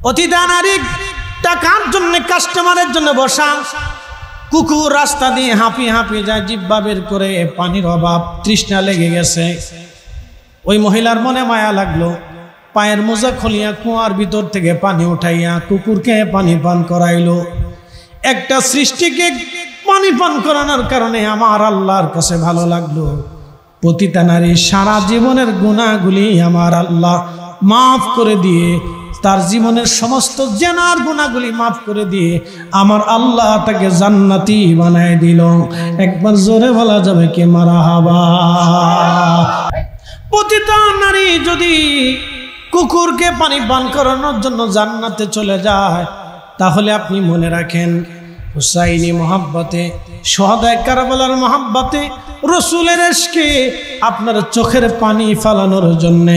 পতিতা নারী টাকার জন্য, কাস্টমারের জন্য বসা, কুকুর রাস্তা দিয়ে হাঁপিয়ে হাঁপিয়ে যায়, জিহ্বা বের করে, পানির অভাব, তৃষ্ণা লেগে গেছে। ওই মহিলার মনে মায়া লাগলো, পায়ের মোজা খুলিয়া কুয়ার ভিতর থেকে পানি উঠাইয়া কুকুরকে পানি পান করাইলো। একটা সৃষ্টিকে পানি পান করানোর কারণে আমার আল্লাহর কাছে ভালো লাগলো। পতিতা নারী সারা জীবনের গুনাহগুলি আমার আল্লাহ মাফ করে দিয়ে, তার জীবনের সমস্ত জেনার গুনাহগুলি মাফ করে দিয়ে আমার আল্লাহ তাকে জান্নাতি বানায় দিল। একবার জোরে বলা যাবে কি মারহাবা। পতিতা নারী যদি কুকুরকে পানি পান করানোর জন্য জান্নাতে চলে যায়, তাহলে আপনি মনে রাখেন হুসাইনি মহাব্বতে, শহাদায়ে কারবালার মহাব্বতে, রসুলের ইশকে আপনার চোখের পানি ফালানোর জন্য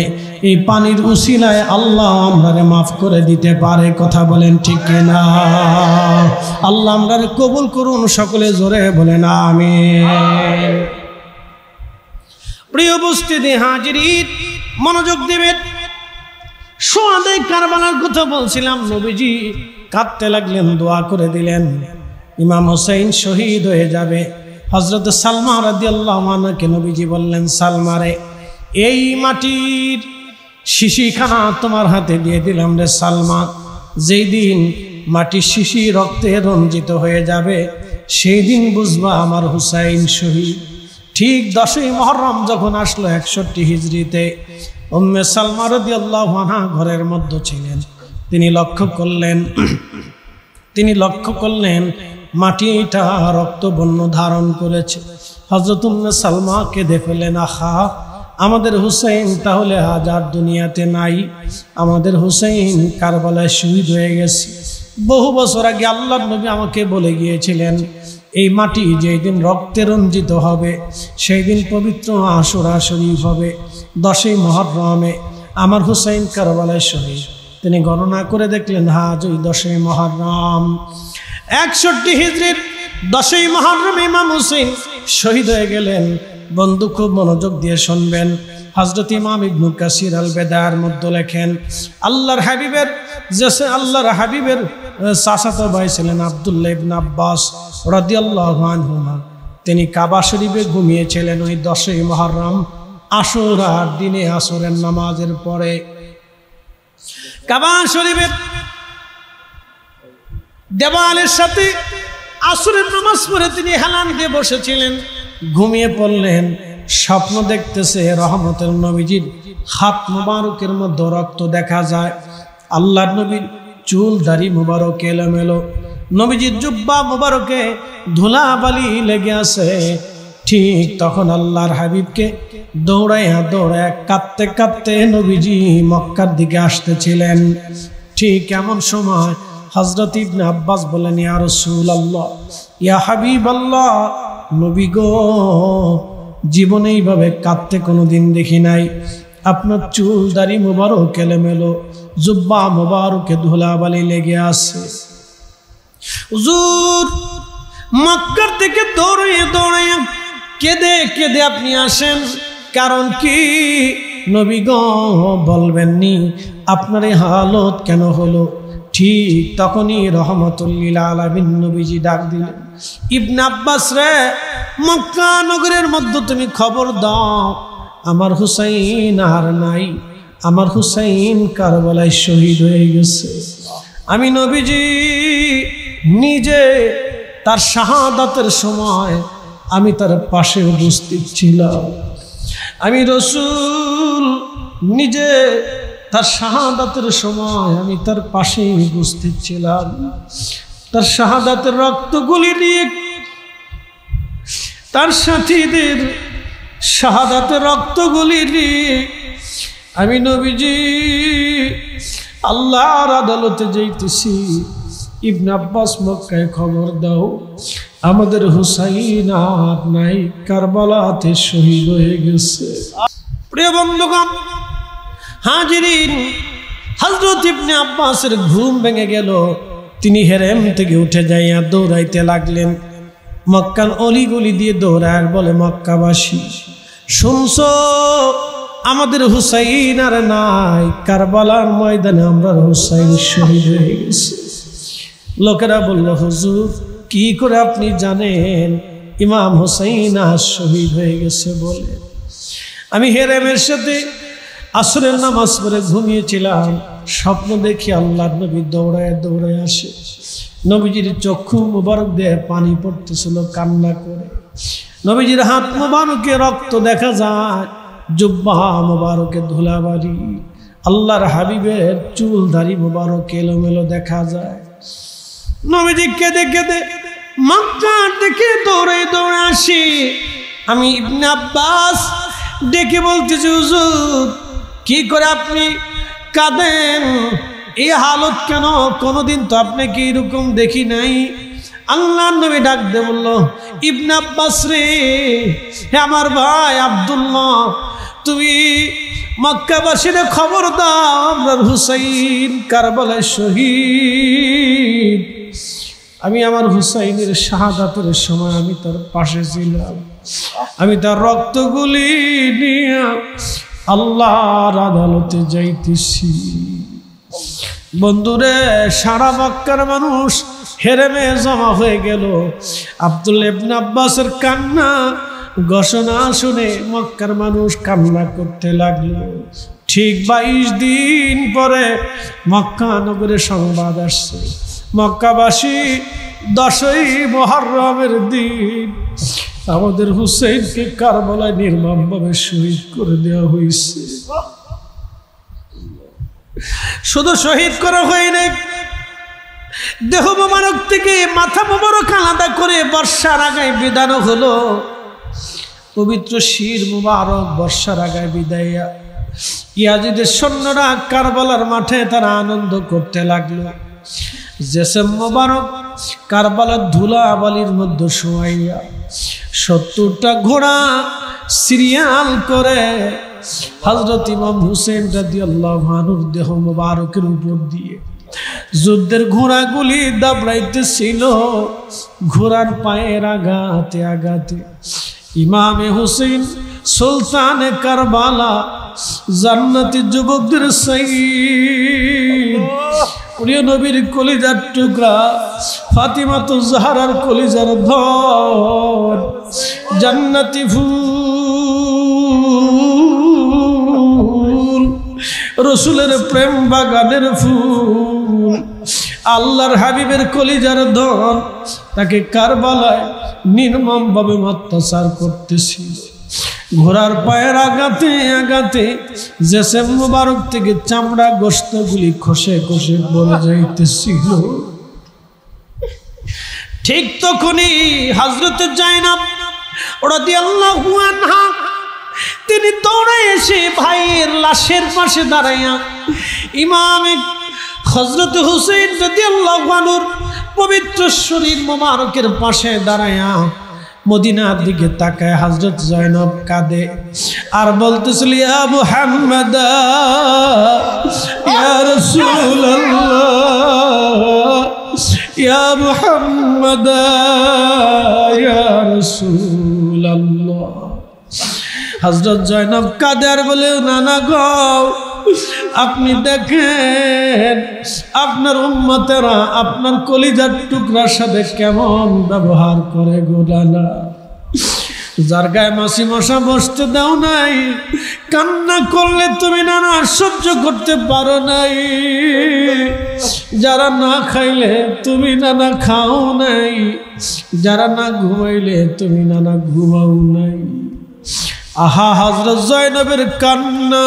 এই পানির উসিলায় আল্লাহ আমরারে মাফ করে দিতে পারে। কথা বলেন ঠিক কিনা? আল্লাহ আমরারে কবুল করুন, সকলে জোরে বলেন আমিন। প্রিয় উপস্থিতি হাজিরিন, মনোযোগ দিবেন। শহাদায়ে কারবালার কথা বলছিলাম, নবীজি কাঁদতে লাগলেন, দোয়া করে দিলেন ইমাম হোসেন শহীদ হয়ে যাবে। হযরত সালমা রাদিয়াল্লাহু আনহাকে নবীজি বললেন, সালমারে এই মাটির শিশিখানা তোমার হাতে দিয়ে দিলাম রে সালমা, যেই দিন মাটির শিশি রক্তে রঞ্জিত হয়ে যাবে সেই দিন বুঝবা আমার হুসাইন শহীদ। ঠিক 10ই মুহররম যখন আসলো 61 হিজরিতে, উম্মে সালমা রাদিয়াল্লাহু আনহা ঘরের মধ্যে ছিলেন। তিনি লক্ষ্য করলেন মাটিটা রক্তবর্ণ ধারণ করেছে। হযরত উম্মে সালমা কেঁদে ফেলেন, আহা আমাদের হুসাইন তাহলে আজ আর দুনিয়াতে নাই, আমাদের হুসাইন কারবালায় শহীদ হয়ে গেছে। বহু বছর আগে আল্লাহর নবী আমাকে বলে গিয়েছিলেন, এই মাটি যেই দিন রক্তে রঞ্জিত হবে সেই দিন পবিত্র আশুরা শরীফ হবে, 10ই মুহররমে আমার হুসাইন কারবালায় শহীদ। তিনি গণনা করে দেখলেন, আজ ওই 10ই মুহররম 61 হিজরির 10ই মুহররম ইমাম হুসাইন শহীদ হয়ে গেলেন। বন্ধু খুব মনোযোগ দিয়ে শুনবেন। হযরত ইমাম ইবনে কাসির আল বেদার মধ্যে লেখেন, আল্লাহর হাবিবের চাচাতো ভাই ছিলেন আব্দুল্লাহ ইবনে আব্বাস রাদিয়াল্লাহু আনহুমা। তিনি কাবা শরীফে ঘুমিয়েছিলেন ওই 10ই মুহররম আশুরার দিনে, আসরের নামাজের পরে। কাবা শরীফের দেওয়ালের সাথে আসরের নামাজ পড়ে তিনি হেলান দিয়ে বসেছিলেন, ঘুমিয়ে পড়লেন। স্বপ্ন দেখতেছে রহমতের নবীজির হাত মুবারকের মধ্যে রক্ত দেখা যায়, আল্লাহর নবীর চুল দাড়ি মুবারক এলোমেলো, নবীজির জুব্বা মুবারকে ধুলাবালি লেগে আছে। ঠিক তখন আল্লাহর হাবিবকে দৌড়াইয়া কাঁদতে কাঁদতে নবীজি মক্কার দিকে আসতেছিলেন। ঠিক এমন সময় হযরত ইবনে আব্বাস বলেন, ইয়া রাসূলুল্লাহ, ইয়া হাবিবাল্লাহ, নবী গো, জীবনে এইভাবে কাঁদতে কোনোদিন দেখি নাই। আপনার চুল দাড়ি মুবারক এলোমেলো, জুব্বা মুবারকে ধুলাবালি লেগে আছে। হুজুর মক্কার থেকে দৌড়াইয়া কেঁদে কেঁদে আপনি আসেন, কারণ কি? নবী গো বলবেননি আপনার এই হালত কেন হলো? ঠিক তখনই রহমতুল্লিল আলামিন নবীজি ডাক দিলেন, ইবনে আব্বাস রে, মক্কা নগরের মধ্যে তুমি খবর দাও, আমার হুসাইন আর নাই, আমার হুসাইন কারবালায় শহীদ হয়ে গেছে। আমি নবীজি নিজে তার শাহাদাতের সময় আমি তার পাশে উপস্থিত ছিলাম। আমি রাসূল নিজে তার শাহাদাতের সময় আমি তার পাশে উপস্থিত ছিলাম। তার শাহাদাতের রক্তগুলি নিয়ে, তার সাথীদের শাহাদাতের রক্তগুলি নিয়ে আমি নবীজি আল্লাহর আদালতে যাইতেছি। ইবনে আব্বাস মক্কায় খবর দাও, আমাদের হুসাইন আর নাই, কারবালাতে শহীদ হয়ে গেছে। প্রিয় বন্ধুগণ হাজিরিন, হযরত ইবনে আব্বাসের ঘুম ভেঙে গেল। তিনি হেরেম থেকে উঠে যাইয়া দৌড়াইতে লাগলেন। মক্কার অলিগলি দিয়ে দৌড়ায়, বলে, মক্কাবাসী শুনছো, আমাদের হুসাইন আর নাই, কারবালার ময়দানে আমরা হুসাইন শহীদ হয়ে গেছে। লোকেরা বলল, হুজুর কি করে আপনি জানেন ইমাম হুসাইন আজ শহীদ হয়ে গেছে? বলে আমি হেরেমের সাথে আসরের নামাজ পড়ে ঘুমিয়েছিলাম, স্বপ্ন দেখি আল্লাহর নবী দৌড়ায় দৌড়ায় আসে, নবীজির চক্ষু মুবারক দিয়ে পানি পড়তেছিল কান্না করে, নবীজির হাত মুবারকে রক্ত দেখা যায়, জুব্বা মুবারকে ধুলাবাড়ি, আল্লাহর হাবিবের চুল দাড়ি মুবারক এলোমেলো দেখা যায়। নবীজি কেঁদে কেঁদে মক্কা থেকে দৌড়ে দৌড়ে আসি। আমি ইবনে আব্বাস ডেকে বলতেছি, হুজুর কি করে আপনি কাঁদেন, এই হালত কেন? কোনোদিন তো আপনাকে এরকম দেখি নাই। আল্লাহর নবী ডাক দিয়ে বলল, ইবনে আব্বাস রে, হে আমার ভাই আব্দুল্লাহ, তুমি মক্কাবাসীরে খবর দাও আপনার হুসাইন কারবালায় শহীদ। আমি আমার হুসাইনের শাহাদাতের সময় আমি তার পাশে ছিলাম, আমি তার রক্তগুলি নিয়ে আল্লাহর আদালতে যাইতেছি। বন্ধুরে, সারা মক্কার মানুষ হেরেমে জমা হয়ে গেল। আব্দুল্লাহ ইবনে আব্বাসের কান্না ঘোষণা শুনে মক্কার মানুষ কান্না করতে লাগলো। ঠিক 22 দিন পরে মক্কা নগরে সংবাদ আসছে, মক্কাবাসী 10ই মুহররমের দিন আমাদের হুসাইনকে কারবালায় নির্মমভাবে শহীদ করে দেওয়া হয়েছে। শুধু শহীদ করা হয়নি, দেহ মোবারক থেকে মাথা মোবারক আলাদা করে বর্ষার আগায় বিদানো হলো। পবিত্র শির মুবারক বর্ষার আগায় বিদায়া ইয়াজিদের সৈন্যরা কারবালার মাঠে তারা আনন্দ করতে লাগলো। জেসেম মুবারক কারবালার ধুলা বালির মধ্যে শোয়াইয়া 70টা ঘোড়া সিরিয়াল করে হযরত ইমাম হুসেন রাদিয়াল্লাহু আনহুর দেহ মুবারকের উপর দিয়ে যুদ্ধের ঘোড়াগুলি দাবড়াইতেছিল। ঘোড়ার পায়ের আঘাতে আঘাতে ইমামে হুসেন সুলতানে কারবালা জান্নাতি যুবকদের সাইয়্যিদ, প্রিয় নবীর কলিজার টুকরা ফাতিমাতুজ জাহরার কলিজার ধন, জান্নাতি ফুল, রসুলের প্রেম বাগানের ফুল, আল্লাহর হাবিবের কলিজার ধন, তাকে কারবালায় নির্মমভাবে অত্যাচার করতেছিল। ঘোড়ার পায়ের আঘাতে আঘাতে জেসেম মুবারক থেকে চামড়া গোশতগুলি খসে খসে পড়ে যাইতেছিল। ঠিক তখনই হযরত জায়নাব রাদিয়াল্লাহু আনহা তিনি দৌড়ে এসে ভাইয়ের লাশের পাশে দাঁড়াইয়া ইমামে হযরত হুসাইন রাদিয়াল্লাহু আনহুর পবিত্র শরীর মোবারকের পাশে দাঁড়াইয়া মদিনার দিকে তাকায় হযরত জায়নাব কাঁদে আর বলতেছিল, ইয়া মুহাম্মদ ইয়া রাসূলুল্লাহ, ইয়া মুহাম্মদ ইয়া রাসূলুল্লাহ। হযরত জায়নাব কাঁদে আর বলে, নানা গো, আপনি দেখেন আপনার উম্মতেরা আপনার কলিজার টুকরার সাথে কেমন ব্যবহার করে গো নানা। যার গায়ে মাছি মশা বসতে দাও নাই, কান্না করলে তুমি নানা সহ্য করতে পারো নাই, যারা না খাইলে তুমি নানা খাও নাই, যারা না ঘুমাইলে তুমি নানা ঘুমাও নাই। আহা, হযরত জয়নবের কান্না,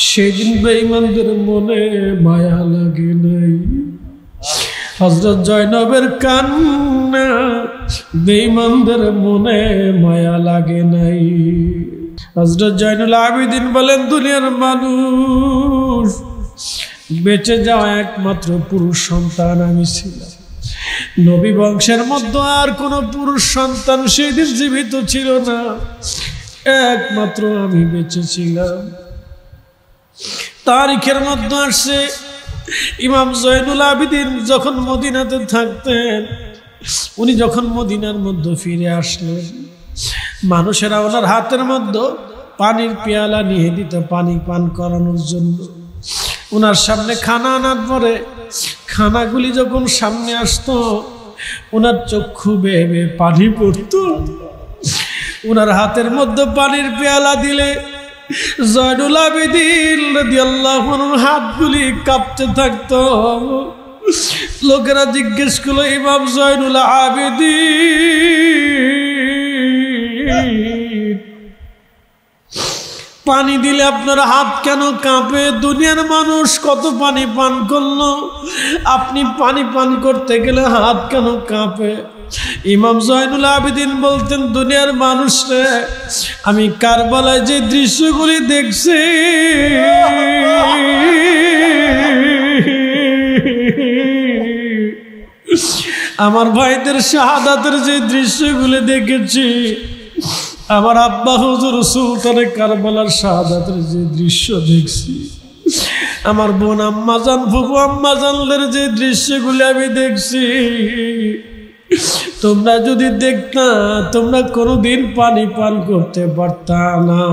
সেদিন বেঈমানদের মনে মায়া লাগে নাই। হযরত জয়নবের কান্না, বেঈমানদের মনে মায়া লাগে নাই। হযরত জয়নুল আবেদিন বলেন, দুনিয়ার মানুষ বেঁচে যাওয়া একমাত্র পুরুষ সন্তান আমি ছিলাম। নবী বংশের মধ্যে আর কোনো পুরুষ সন্তান সেদিন জীবিত ছিল না, একমাত্র আমি বেঁচে ছিলাম। তারিখের মধ্যে আসছে ইমাম জয়নুল আবেদিন যখন মদিনাতে থাকতেন, উনি যখন মদিনার মধ্যে ফিরে আসলেন, মানুষেরা ওনার হাতের মধ্যে পানির পেয়ালা নিয়ে দিত পানি পান করানোর জন্য। ওনার সামনে খানা আনার পরে খানাগুলি যখন সামনে আসতো ওনার চক্ষু বেয়ে বেয়ে পানি পড়তো। ওনার হাতের মধ্যে পানির পেয়ালা দিলে জয়নুল আবেদিন রাদিয়াল্লাহু আনহুর হাতগুলি কাঁপতে থাকতো। লোকেরা জিজ্ঞেস করলো, ইমাম জয়নুল আবেদিন, পানি দিলে আপনার হাত কেন কাঁপে? দুনিয়ার মানুষ কত পানি পান করলো, আপনি পানি পান করতে গেলে হাত কেন কাঁপে? ইমাম জয়নুল আবেদিন বলতেন, দুনিয়ার মানুষরে আমি কারবালায় যে দৃশ্যগুলি দেখছি, আমার ভাইদের শাহাদাতের যে দৃশ্যগুলি দেখেছি, আমার আব্বা হুজুর সুলতানে কারবালার শাহাদাতের যে দৃশ্য দেখছি, আমার বোন আম্মাজান ফুফু আম্মাজানদের যে দৃশ্যগুলি আমি দেখছি, তোমরা যদি দেখতা তোমরা কোনোদিন পানি পান করতে পারতা না।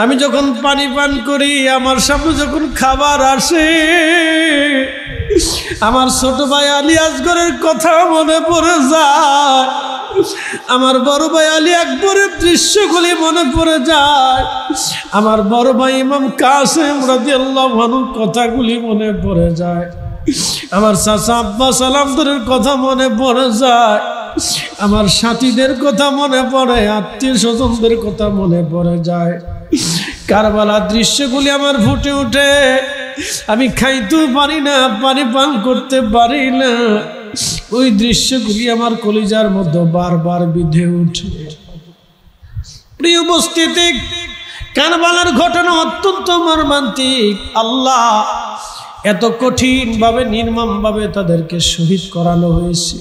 আমি যখন পানি পান করি, আমার সামনে যখন খাবার আসে, আমার ছোট ভাই আলী আসগরের কথা মনে পড়ে যায়, আমার বড় ভাই আলী আকবরের দৃশ্যগুলি মনে পড়ে যায়, আমার বড় ভাই ইমাম কাসেম রাদিয়াল্লাহু আনহুর কথাগুলি মনে পড়ে যায়, আমার চাচা আব্বাস আলামদরের কথা মনে পড়ে যায়, আমার সাথীদের কথা মনে পড়ে, আত্মীয় স্বজনদের কথা মনে পড়ে যায়। কারবালার দৃশ্যগুলি আমার ফুটে ওঠে। আমি খাইতেও পারি না, পানি পান করতে পারি না, ওই দৃশ্যগুলি আমার কলিজার মধ্যে বারবার বিঁধে উঠে। প্রিয় উপস্থিতি, কারবালার ঘটনা অত্যন্ত মর্মান্তিক। আল্লাহ এত কঠিন ভাবে নির্মম ভাবে তাদেরকে শহীদ করানো হয়েছে।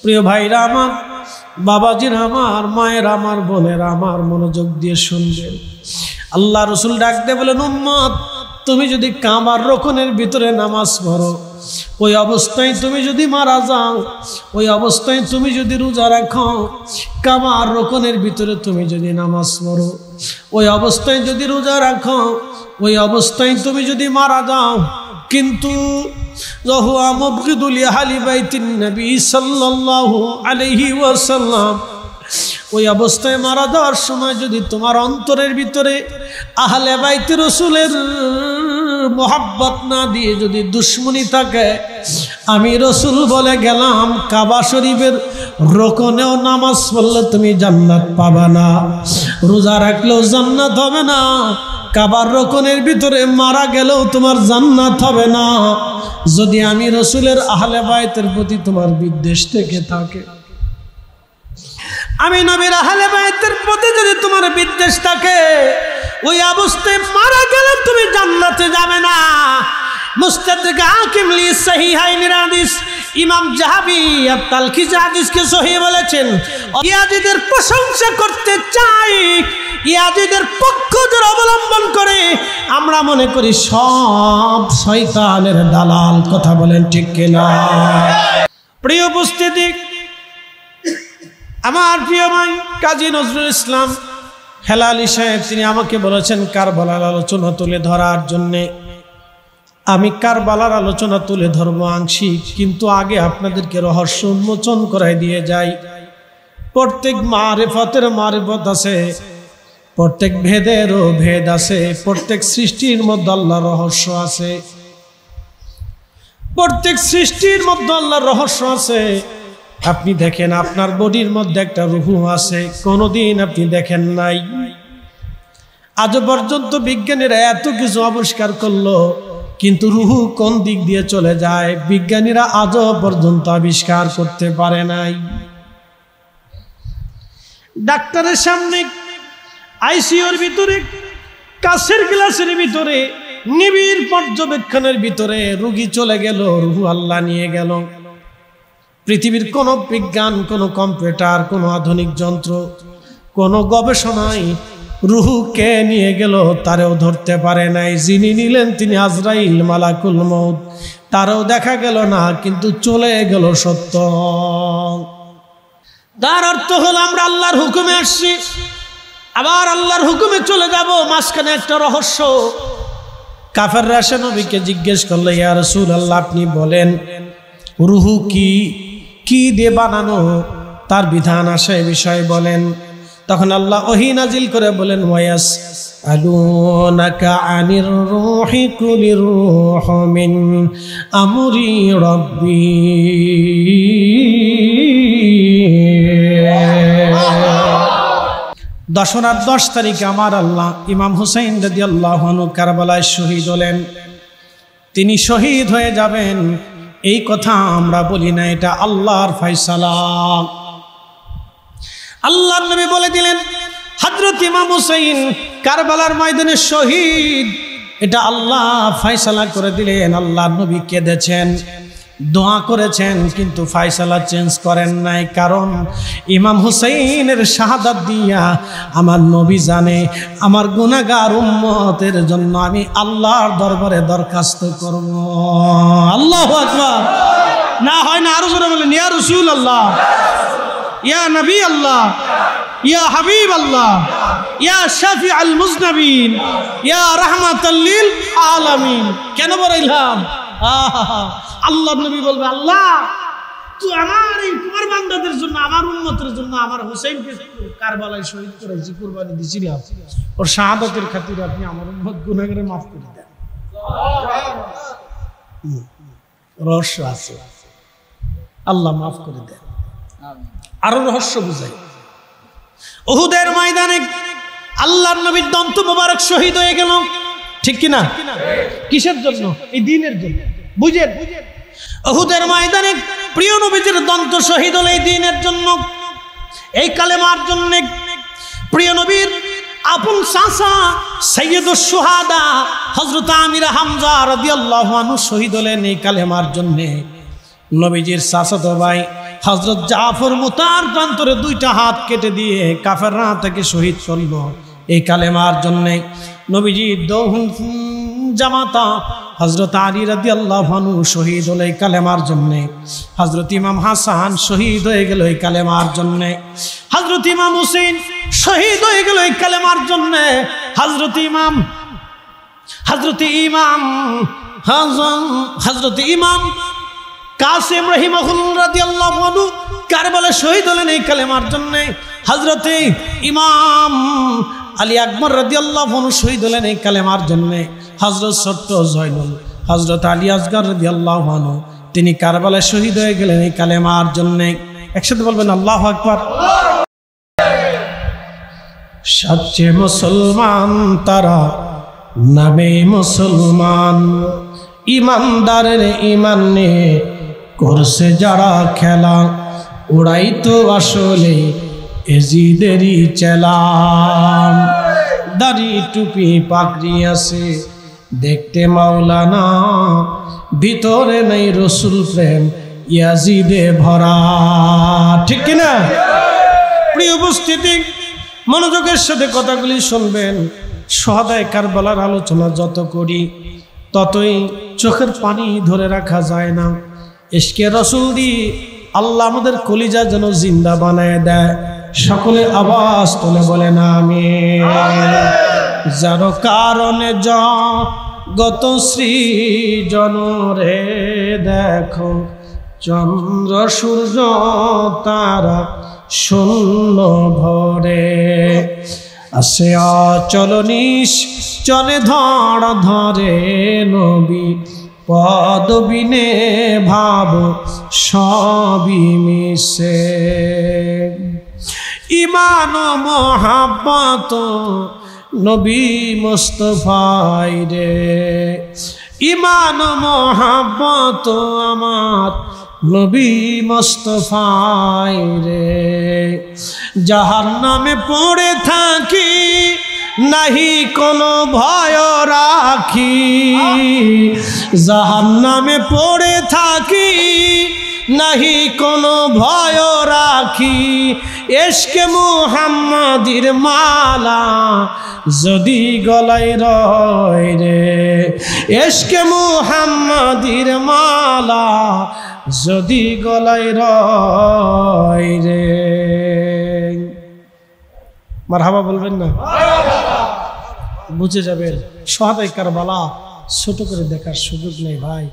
প্রিয় ভাইরা আমার, বাবাজিরা আমার, মায়ের আমার, বোনেরা আমার, মনোযোগ দিয়ে শুনবেন। আল্লাহ রসুল ডাক দিয়ে বলেন, উম্মত, তুমি যদি কাবার রোকনের ভিতরে নামাজ পড়ো, ওই অবস্থায় তুমি যদি মারা যাও, ওই অবস্থায় তুমি যদি রোজা রাখো, কাবার রোকনের ভিতরে তুমি যদি নামাজ পড়ো, ওই অবস্থায় যদি রোজা রাখো, ওই অবস্থায় তুমি যদি মারা যাও, কিন্তু রহুয়া মুবগিদুল আহলি বাইতিন নবী সাল্লাল্লাহু আলাইহি ওয়াসাল্লাম, ওই অবস্থায় মারা যাওয়ার সময় যদি তোমার অন্তরের ভিতরে আহলে বাইতে রাসূলের মোহাব্বত না দিয়ে যদি দুশ্মনী থাকে, আমি রাসূল বলে গেলাম, কাবা শরীফের রোকনেও নামাজ পড়লে তুমি জান্নাত পাবা না, রোজা রাখলেও জান্নাত হবে না, কাবার রোকনের ভিতরে মারা গেলেও তোমার জান্নাত হবে না, যদি আমি রাসূলের আহলে বাইতের প্রতি তোমার বিদ্বেষ থেকে থাকে। আমি নবীর আহলে বাইতের প্রতি যদি তোমার বিদ্বেষ থাকে, ওই অবস্থায় মারা গেলে তুমি জান্নাতে যাবে না। মুস্তাদরিক হাকিম লি সহিহাইনের হাদিস, ইমাম যাহাবী আত-তালখিজ হাদিসকে সহিহ বলেছেন। ইয়াজিদের প্রশংসা করতে চাই, ইয়াজিদের পক্ষ যারা অবলম্বন করে, আমরা মনে করি সব শয়তানের দালাল। কথা বলেন ঠিক কিনা? প্রিয় উপস্থিতি, আমার প্রিয় ভাই কাজী নজরুল ইসলাম হেলালি সাহেব, তিনি আমাকে বলেছেন কারবালার আলোচনা তুলে ধরার জন্যে। আমি কারবালার আলোচনা তুলে ধরবো আংশিক, কিন্তু আগে আপনাদেরকে রহস্য উন্মোচন করাই দিয়ে যাই। প্রত্যেক মারিফতের মারিফত আছে, প্রত্যেক ভেদেরও ভেদ আছে, প্রত্যেক সৃষ্টির মধ্যে আল্লাহর রহস্য আছে, প্রত্যেক সৃষ্টির মধ্যে আল্লাহর রহস্য আছে। আপনি দেখেন আপনার বডির মধ্যে একটা রুহু আছে, কোনোদিন আপনি দেখেন নাই। আজ পর্যন্ত বিজ্ঞানীরা এত কিছু আবিষ্কার করলো, কিন্তু রুহু কোন দিক দিয়ে চলে যায় বিজ্ঞানীরা আজও পর্যন্ত আবিষ্কার করতে পারে নাই। ডাক্তারের সামনে আইসিইউর ভিতরে কাচের গ্লাসের ভিতরে নিবিড় পর্যবেক্ষণের ভিতরে রোগী চলে গেল, রুহু আল্লাহ নিয়ে গেল। পৃথিবীর কোন বিজ্ঞান, কোন কম্পিউটার, কোন আধুনিক যন্ত্র, কোন গবেষণায় রুহু কে নিয়ে গেল তারেও ধরতে পারে নাই। যিনি নিলেন তিনি আজরাইল মালাকুল মউত, তারও দেখা গেল না, কিন্তু চলে গেল সত্য। তার অর্থ হলো আমরা আল্লাহর হুকুমে আসছি, আবার আল্লাহর হুকুমে চলে যাব। মাঝখানে একটা রহস্য। কাফেররা এসে নবীকে জিজ্ঞেস করলো, ইয়া রাসূলুল্লাহ, আপনি বলেন রুহু কি দিয়ে বানানো, তার বিধান আসে এই বিষয়ে বলেন। তখন আল্লাহ ওহী নাজিল করে বলেন, ওয়াস আলুনাকা আনির রূহি কুলির রূহু মিন আমরি রাব্বি। দশরার 10 তারিখে আমার আল্লাহ ইমাম হুসাইন রাদিয়াল্লাহু আনহু কারবালায় শহীদ হলেন। তিনি শহীদ হয়ে যাবেন এই কথা আমরা বলি না, এটা আল্লাহর ফয়সালা। আল্লাহর নবী বলে দিলেন হযরত ইমাম হুসাইন কারবালার ময়দানে শহীদ, এটা আল্লাহ ফয়সালা করে দিলেন। আল্লাহর নবী কেঁদেছেন, দোয়া করেছেন, কিন্তু ফয়সালা চেঞ্জ করেন নাই। কারণ ইমাম হুসাইনের শাহাদাত দিয়া আমার নবী জানে আমার গুনাহগার উম্মতের জন্য আমি আল্লাহর দরবারে দরখাস্ত করব। আল্লাহু আকবার। না হয় না, আরো জোরে বলেন, ইয়া রাসূলুল্লাহ, ইয়া নবী আল্লাহ, ইয়া হাবিব আল্লাহ, ইয়া শাফিউল মুজনাবিন, ইয়া রাহমাতাল লিল আলামিন। কেন বলাইলাম? আল্লাহর নবী বলবে, আল্লাহ তুই আমার এই তোমার বান্দাদের জন্য, আমার উম্মতের জন্য আমার হুসাইনকে কারবালায় শহীদ করেছি, কুরবানি দিয়েছিলি, ওর শাহাদাতের খাতিরে আপনি আমার উম্মত গুনাহগারে মাফ করে দেন। রহস্য আছে, আল্লাহ মাফ করে দেন। আরো রহস্য বুঝাই। উহুদের ময়দানে আল্লাহর নবীর দন্ত মোবারক শহীদ হয়ে গেল, ঠিক কিনা? কিসের জন্য? এই দ্বীনের জন্য। বুঝেন, উহুদের ময়দানে প্রিয় নবীজির দন্ত শহীদ হলো এই দ্বীনের জন্য, এই কালেমার জন্য। প্রিয় নবীর আপন চাচা সাইয়্যিদুশ শুহাদা হযরত আমির হামজা রাদিয়াল্লাহু আনহু শহীদ হলেন এই কালেমার জন্য। নবীজির চাচাতো ভাই হযরত জাফর মুতার প্রান্তরে 2টা হাত কেটে দিয়ে কাফেররা তাকে শহীদ করল এই কালেমার জন্য। নবীজির দৌহিন জামাতা হযরত আলী রাদিয়াল্লাহু আনহু শহীদ হলো এই কালেমার জন্য। হযরত ইমাম হাসান শহীদ হয়ে গেল এই কালেমার জন্য। হযরত ইমাম হুসাইন শহীদ হয়ে গেল এই কালেমার জন্য। হযরত ইমাম কাসিম রাহিমাহুল্লাহ রাদিয়াল্লাহু আনহু কারবালায় শহীদ হলেন এই কালেমার জন্য। হযরত ইমাম আলী আকবর রাদিয়াল্লাহু আনহু শহীদ হলেন এই কালেমার জন্য। হযরত ছোট্ট জয়নুল হযরত আলী আসগর রাদিয়াল্লাহু আনহু তিনি কারবালায় শহীদ হয়ে গেলেন এই কালেমার জন্য। একসাথে বলবেন আল্লাহু আকবার। সচ্চে মুসলমান তারা নামে মুসলমান, ইমানদারের ইমান নিয়ে করছে যারা খেলা, ওরাই তো আসলে এজিদেরই চেলা। দাড়ি টুপি পাগড়ি আছে দেখতে মাওলানা, ভিতরে নেই রসুল প্রেম ইয়াজিদে ভরা, ঠিক কিনা? প্রিয় উপস্থিতি, মনোযোগের সাথে কথাগুলি শুনবেন। শুহাদায়ে কারবালার আলোচনা যত করি ততই চোখের পানি ধরে রাখা যায় না। ইশকে রসুল দিয়ে আল্লাহ আমাদের কলিজা যেন জিন্দা বানায় দেয়। সকলে আওয়াজ তুলে বলেন আমিন। যার কারণে জগত সৃজন রে দেখো, চন্দ্র সূর্য তারা শূন্য ভরে, আসে অচল চলে ধর ধরে নবী পদবিনে ভাব সবই মিশে। ইমান ও মহাব্বত নবী মুস্তাফাই রে, ইমান ও মহাব্বত আমার নবী মুস্তাফাই রে। জাহান্নামে পড়ে থাকি নাহি কোনো ভয় রাখি, জাহান্নামে পড়ে থাকি নাহি কোনো ভয় রাখি। ইশকে মুহাম্মাদির মালা যদি গলায় রয় রে, ইশকে মুহাম্মাদির মালা যদি গলায় রয় রে। মারহাবা বলবেন না? বুঝে যাবেন শাহাদায়ে কারবালা ছোট করে দেখার সুযোগ নেই ভাই।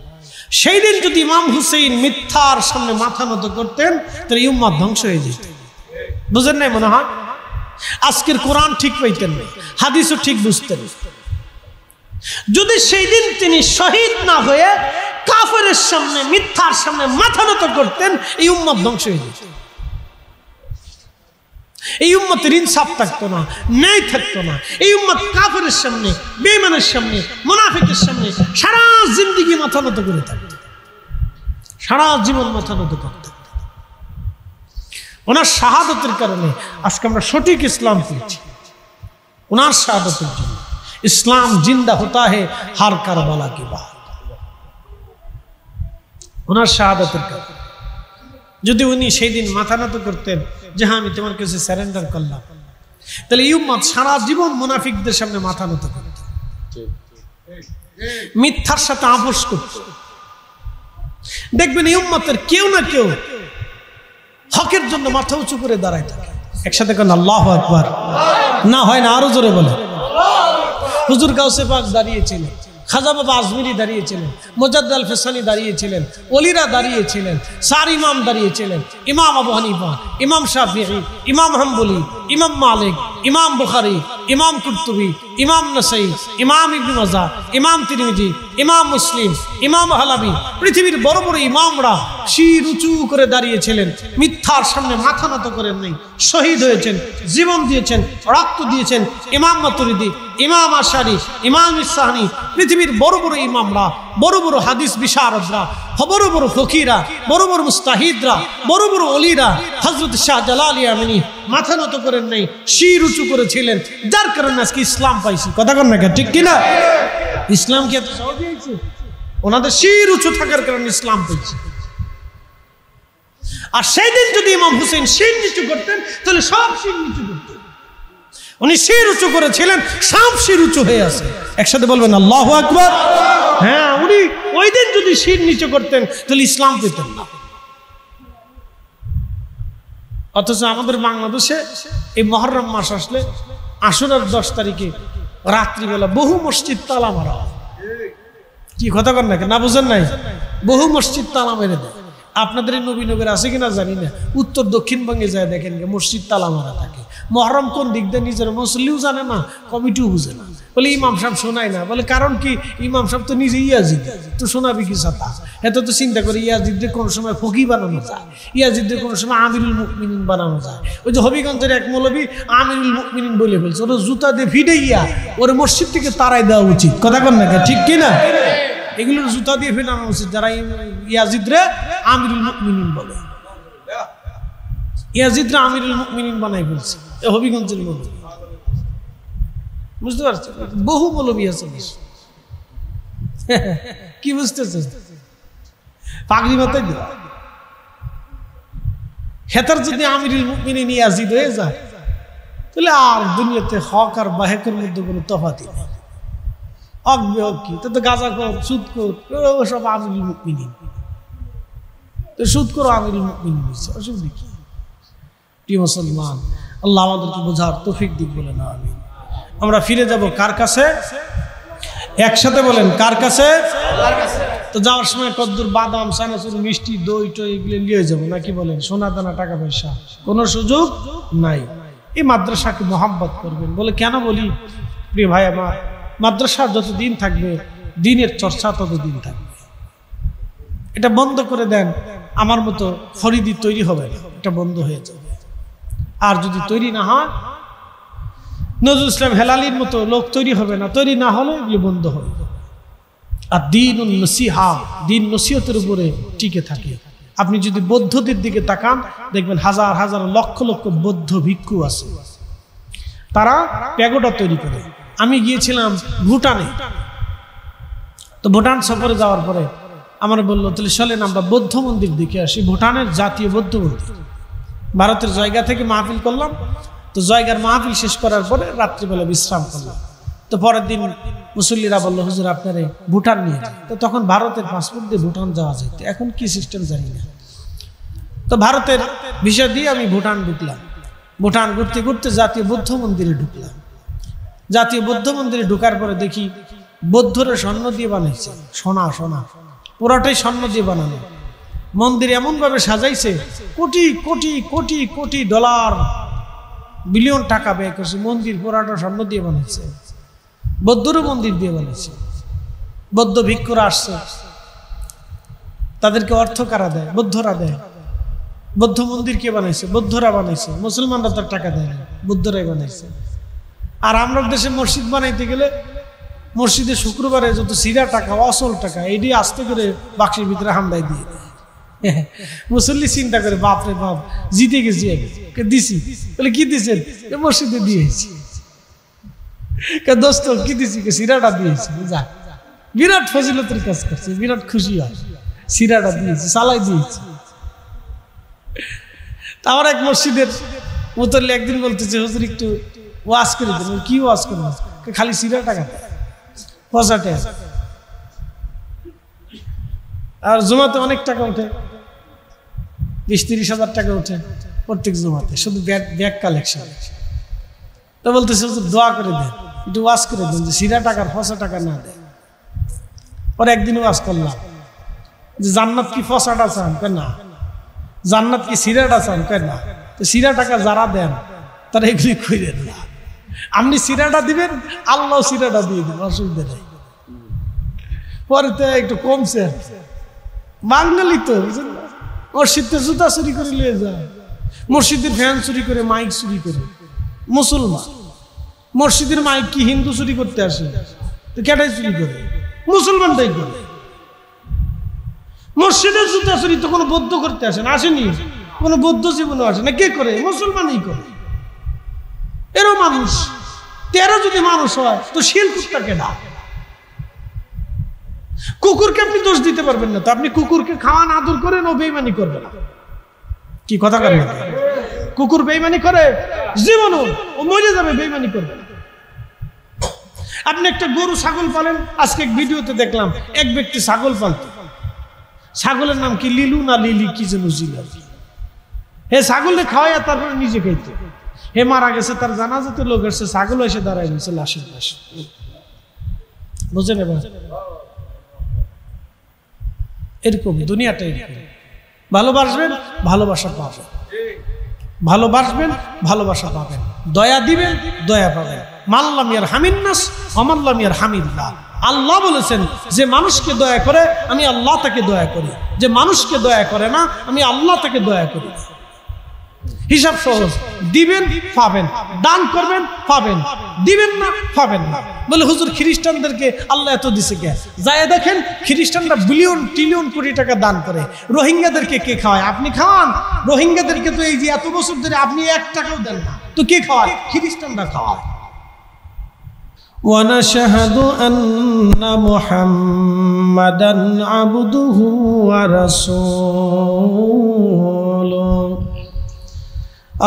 সেই দিন যদি ইমাম হুসেইন মিথ্যার সামনে মাথা নত করতেন তাহলে এই উম্মাত ধ্বংস হয়ে যেত। বুঝেন নাই মনে হয়? আজকের কোরআন ঠিক পাইতেন না, হাদিসও ঠিক বুঝতেন। যদি সেই দিন তিনি শহীদ না হয়ে কাফেরের সামনে মিথ্যার সামনে মাথা নত করতেন এই উম্মত ধ্বংস হয়ে যেত। এই উম্মতের ইনসাফ থাকতো না, ন্যায় থাকতো না। এই উম্মত কাফেরের সামনে, বেঈমানের সামনে, মুনাফিকের সামনে সারা জিন্দেগি মাথা নত করে থাকতো, সারা জীবন মাথা নত করতেন। ওনার শাহাদাতের কারণে আজকে আমরা সঠিক ইসলাম পেয়েছি। ওনার শাহাদাতের জন্য ইসলাম জিন্দা হতা হে হার কারবালা কি বাত। ওনার শাহাদাতের কারণে যদি উনি সেই দিন মাথা নত করতেন যে হ্যাঁ আমি তোমার কাছে সারেন্ডার করলাম, তাহলে এই উম্মত সারা জীবন মুনাফিকদের সামনে মাথা নত করত, মিথ্যার সাথে আপোষ করত। দেখবেন এই উম্মতের কেউ না কেউ হকের জন্য মাথা উঁচু করে দাঁড়ায় থাকে। একসাথে কেন আল্লাহু আকবার? না হয় না, আরো জোরে বলে। হুজুর গাউসে পাক দাঁড়িয়েছিলেন, খাজা বাবা আজমিরি দাঁড়িয়েছিলেন, মুজাদ্দিদ আল ফিসানি দাঁড়িয়েছিলেন, ওলিরা দাঁড়িয়েছিলেন, চার ইমাম দাঁড়িয়েছিলেন, ইমাম আবু হানিফা, ইমাম শাফিঈ, ইমাম হাম্বলি, ইমাম মালিক, ইমাম বুখারী, ইমাম কুরতুবী, ইমাম নাসাই, ইমাম ইবনে মাজাহ, ইমাম তিরমিজি, ইমাম মুসলিম, ইমাম হালাবি। পৃথিবীর বড় বড় ইমামরা শির উঁচু করে দাঁড়িয়েছিলেন, মিথ্যার সামনে মাথা নত করেন নাই, শহীদ হয়েছেন, জীবন দিয়েছেন, রক্ত দিয়েছেন। ইমাম মাতুরিদি, ইমাম আশারি, ইমাম ইসসাহানি, পৃথিবীর বড় বড় ইমামরা, বড় বড় হাদিস বিশারদরা, বড় বড় ফকিরা, বড় বড় মুস্তাহিদরা, বড় বড় ওলিরা, হযরত শাহ জালালি আমিনী মাথা নত করেন নাই, শির উঁচু করেছিলেন। যার কারণে আজকে ইসলাম পাইছি। কথা কন না, ঠিক কিনা? ইসলাম কি এত সহজ হয়েছে? ওনাদের শির উঁচু থাকার কারণে ইসলাম পাইছি। আর সেই দিন যদি ইমাম হুসেইন শির নিচু করতেন তাহলে সব শির নিচু করতেন। উনি শির উঁচু করেছিলেন, সব শির উঁচু হয়ে আছে। একসাথে বলবেন আল্লাহু আকবার। হ্যাঁ, উনি ওই দিন যদি শির নিচু করতেন তাহলে ইসলাম পেতেন না। অথচ আমাদের বাংলাদেশে এই মুহররম মাস আসলে আশুরার 10 তারিখে রাত্রিবেলা বহু মসজিদ তালা মারা হয়। কি কথা কন না বুঝেন নাই? বহু মসজিদ তালা মেরে দেয়। আপনাদের এই নবীনগর আছে কিনা জানি না, উত্তর দক্ষিণবঙ্গে যায় দেখেন মসজিদ তালা মারা থাকে। মুহররম কোন দিক দিয়ে নিজের মুসল্লিও জানে না, কমিটিও বুঝে না। বলে ইমাম সাহেব শোনায় না। বলে কারণ কি? ইমাম সাহেব তো নিজে ইয়াজিদ, তো শোনাবি কি সাথা? এত তো চিন্তা করে ইয়াজিদদের কোন সময় ফকি বানানো যায়, ইয়াজিদদের কোন সময় আমিরুল মুমিনিন বানানো যায়। ওই যে হবিগঞ্জের এক মৌলবী আমিরুল মুমিনিন বলে ফেলছে, ওরা জুতা দিয়ে ফিটে গিয়া ওর মসজিদ থেকে তারাই দেওয়া উচিত। কথা কন না, ঠিক কিনা? এগুলোর জুতা দিয়ে ফেরানো উচিত যারা ইয়াজিদরে আমিরুল মুমিনিন বলে। ইয়াজিদরা আমিরুল মুমিনিন বানাই ফেলছে হবিগঞ্জের মৌলবী। বুঝতে পারছেন? বহু মৌলবী আছে। কি বুঝতেছেন? পাগড়ি মাথায় দেওয়া হেতার যদি আমিরুল মুমিনিন ইয়াজিদ হয়ে যায় তাহলে আর দুনিয়াতে হক আর বাহেকের মধ্যে কোনো তফাৎই নেই। অগবে হক কি? তো গাঁজাখোর, সুদখোর সব আমিরুল মুমিনিন। তো সুদখোর আমিরুল মুমিনিন হচ্ছে, অসুবিধা কি? প্রিয় মুসলমান, আল্লাহ আমাদেরকে বোঝার তৌফিক দিক বলে না আমিন। আমরা ফিরে যাব কার কাছে? একসাথে বলেন, কার কাছে? তো যাওয়ার সময় কদ্দুর বাদাম, চানাচুর, মিষ্টি, দই টই এগুলো নিয়ে যাবো নাকি বলেন? সোনা দানা, টাকা পয়সা কোনো সুযোগ নাই। এই মাদ্রাসাকে মহাব্বত করবেন। বলে কেন বলি? প্রিয় ভাই আমার, মাদ্রাসা যতদিন থাকবে দিনের চর্চা ততদিন থাকবে। এটা বন্ধ করে দেন, আমার মতো ফরিদি তৈরি হবে না, এটা বন্ধ হয়ে যাবে। আর যদি তৈরি না হয়, নজরুল ইসলাম হেলালির মতো লোক তৈরি হবে না, তৈরি না হলে এগুলো বন্ধ হবে। আর দ্বীনুন নসিহা, দ্বীন নসিহতের উপরে টিকে থাকে। আপনি যদি বৌদ্ধদের দিকে তাকান দেখবেন হাজার হাজার লক্ষ লক্ষ বৌদ্ধ ভিক্ষু আছে, তারা প্যাগোডা তৈরি করে। আমি গিয়েছিলাম ভুটানে, তো ভুটান সফরে যাওয়ার পরে আমার বললো তাহলে চলেন আমরা বৌদ্ধ মন্দির দেখে আসি, ভুটানের জাতীয় বৌদ্ধ মন্দির। ভারতের জায়গা থেকে মাহফিল করলাম, তো জায়গার মাহফিল শেষ করার পরে রাত্রিবেলা বিশ্রাম করলাম। তো পরের দিন মুসল্লিরা বললো হুজুর আপনারে ভুটান নিয়ে যান। তো তখন ভারতের পাসপোর্ট দিয়ে ভুটান যাওয়া যেত, এখন কি সিস্টেম জানি না। তো ভারতের ভিসা দিয়ে আমি ভুটান ঢুকলাম। ভুটান ঘুরতে ঘুরতে জাতীয় বৌদ্ধ মন্দিরে ঢুকলাম। জাতীয় বৌদ্ধ মন্দিরে ঢুকার পরে দেখি বৌদ্ধরা স্বর্ণ দিয়ে বানাইছে, সোনা সোনা পুরাটাই স্বর্ণ দিয়ে বানানো। মন্দির এমনভাবে সাজাইছে, কোটি কোটি কোটি কোটি ডলার বিলিয়ন টাকা ব্যয় করছে। মন্দির পুরাটা স্বর্ণ দিয়ে বানাইছে, বৌদ্ধরও মন্দির দিয়ে বানাইছে। বৌদ্ধ ভিক্ষুরা আসছে, তাদেরকে অর্থ কারা দেয়? বৌদ্ধরা দেয়। বৌদ্ধ মন্দির কে বানাইছে? বৌদ্ধরা বানাইছে। মুসলমানরা তার টাকা দেয় না, বৌদ্ধরাই বানাইছে। আর আমরা দেশে মসজিদ বানাইতে গেলে মসজিদে শুক্রবারে যত সিরা টাকা, অসল টাকা, এইটি আস্তে করে বাক্সের ভিতরে হামদাই দিয়ে দেয়। মুসল্লি চিন্তা করে, বাপরে বাপ, জিতে গেছি, দিছি। বলে কি দিচ্ছেন? মসজিদে দিয়েছি। দোস্ত কি দিছি? সিরাটা দিয়েছি। যা, বিরাট ফজিলতের কাজ করছে, বিরাট খুশি হয়। সিরাটা দিয়েছি, সালাই দিয়েছি। আমার এক মসজিদের মুতল্লি একদিন বলতেছে, হুজুর একটু ওয়াজ করে দেন। কি ওয়াজ করবো? খালি সিরা টাকা পয়সাটা। আর জমাতে অনেক টাকা ওঠে, 20-30 হাজার টাকা ওঠে প্রত্যেক জমাতে, শুধু ব্যাগ কালেকশন। তো বলতেছে হুজুর দোয়া করে দেন, একটু ওয়াজ করে দেন যে সিরা টাকার ফসা টাকা না দেয়। পরে একদিন ওয়াজ করলাম যে জান্নাত কি ফসাটা চান? কয় না। জান্নাত কি সিরাটা চান? কয় না। তো সিরা টাকা যারা দেন তারা এগুলি কইরেন না, আপনি সিরাটা দিবেন, আল্লাহ সিরাটা দিয়ে দেন, অসুবিধা নেই। পরে তো একটু কমছে। বাঙালি তো মসজিদে জুতা চুরি করে নিয়ে যায়, মসজিদের ফ্যান চুরি করে, মাইক চুরি করে। মুসলমান মসজিদের মাইক কি হিন্দু চুরি করতে আসে? তো কেটাই চুরি করে? মুসলমানটাই করে। মসজিদের জুতা চুরি তো কোনো বৌদ্ধ করতে আসে না, আসেনি, কোনো বৌদ্ধ জীবনে আসে না। কে করে? মুসলমানই করে। এরও মানুষ, তেরো যদি মানুষ হয় তো শিল কুত্তা কেনা। কুকুরকে আপনি দোষ দিতে পারবেন না, তো আপনি কুকুরকে খাওয়ান, আদর করেন, ও বেইমানি করবে না। কি কথা বলেন? কুকুর বেইমানি করে? জীবনও ও মরে যাবে, বেইমানি করবে না। আপনি একটা গরু ছাগল পালেন। আজকে এক ভিডিওতে দেখলাম এক ব্যক্তি ছাগল পালত। ছাগলের নাম কি লিলু না লিলি কি যেন ছিল। হে ছাগলকে খাওয়াইয়া তারপরে নিজে খাইতো। হে মারা গেছে, তার জানাজাতে লোক এসে, ছাগল এসে দাঁড়ায় নিচ্ছে লাশের পাশে। বুঝেন? এবার এরকম দুনিয়াটা এরকম। ভালোবাসবেন, ভালোবাসা পাবেন। ভালোবাসবেন, ভালোবাসা পাবেন। দয়া দিবেন, দয়া পাবেন। মাল্লাম ইয়ারহামিন্নাস ওয়ামাল্লাম ইয়ারহামিল্লাহ। আল্লাহ বলেছেন, যে মানুষকে দয়া করে আমি আল্লাহ তাকে দয়া করি, যে মানুষকে দয়া করে না আমি আল্লাহ তাকে দয়া করি। হিসাব সহজ। দিবেন, পাবেন। দান করবেন, পাবেন। দিবেন না, পাবেন না। বলে হুজুর খ্রিস্টানদেরকে আল্লাহ এত দিছে কে? যায় দেখেন, খ্রিস্টানরা বিলিয়ন ট্রিলিয়ন কোটি টাকা দান করে। রোহিঙ্গাদেরকে কে খাওয়ায়? আপনি খাওয়ান। রোহিঙ্গাদেরকে তো এই যে এত বছর ধরে আপনি 1 টাকাও দেন না, তো কে খাওয়ায়? খ্রিস্টানরা খাওয়ায়। ونشهد أن محمدا عبده ورسوله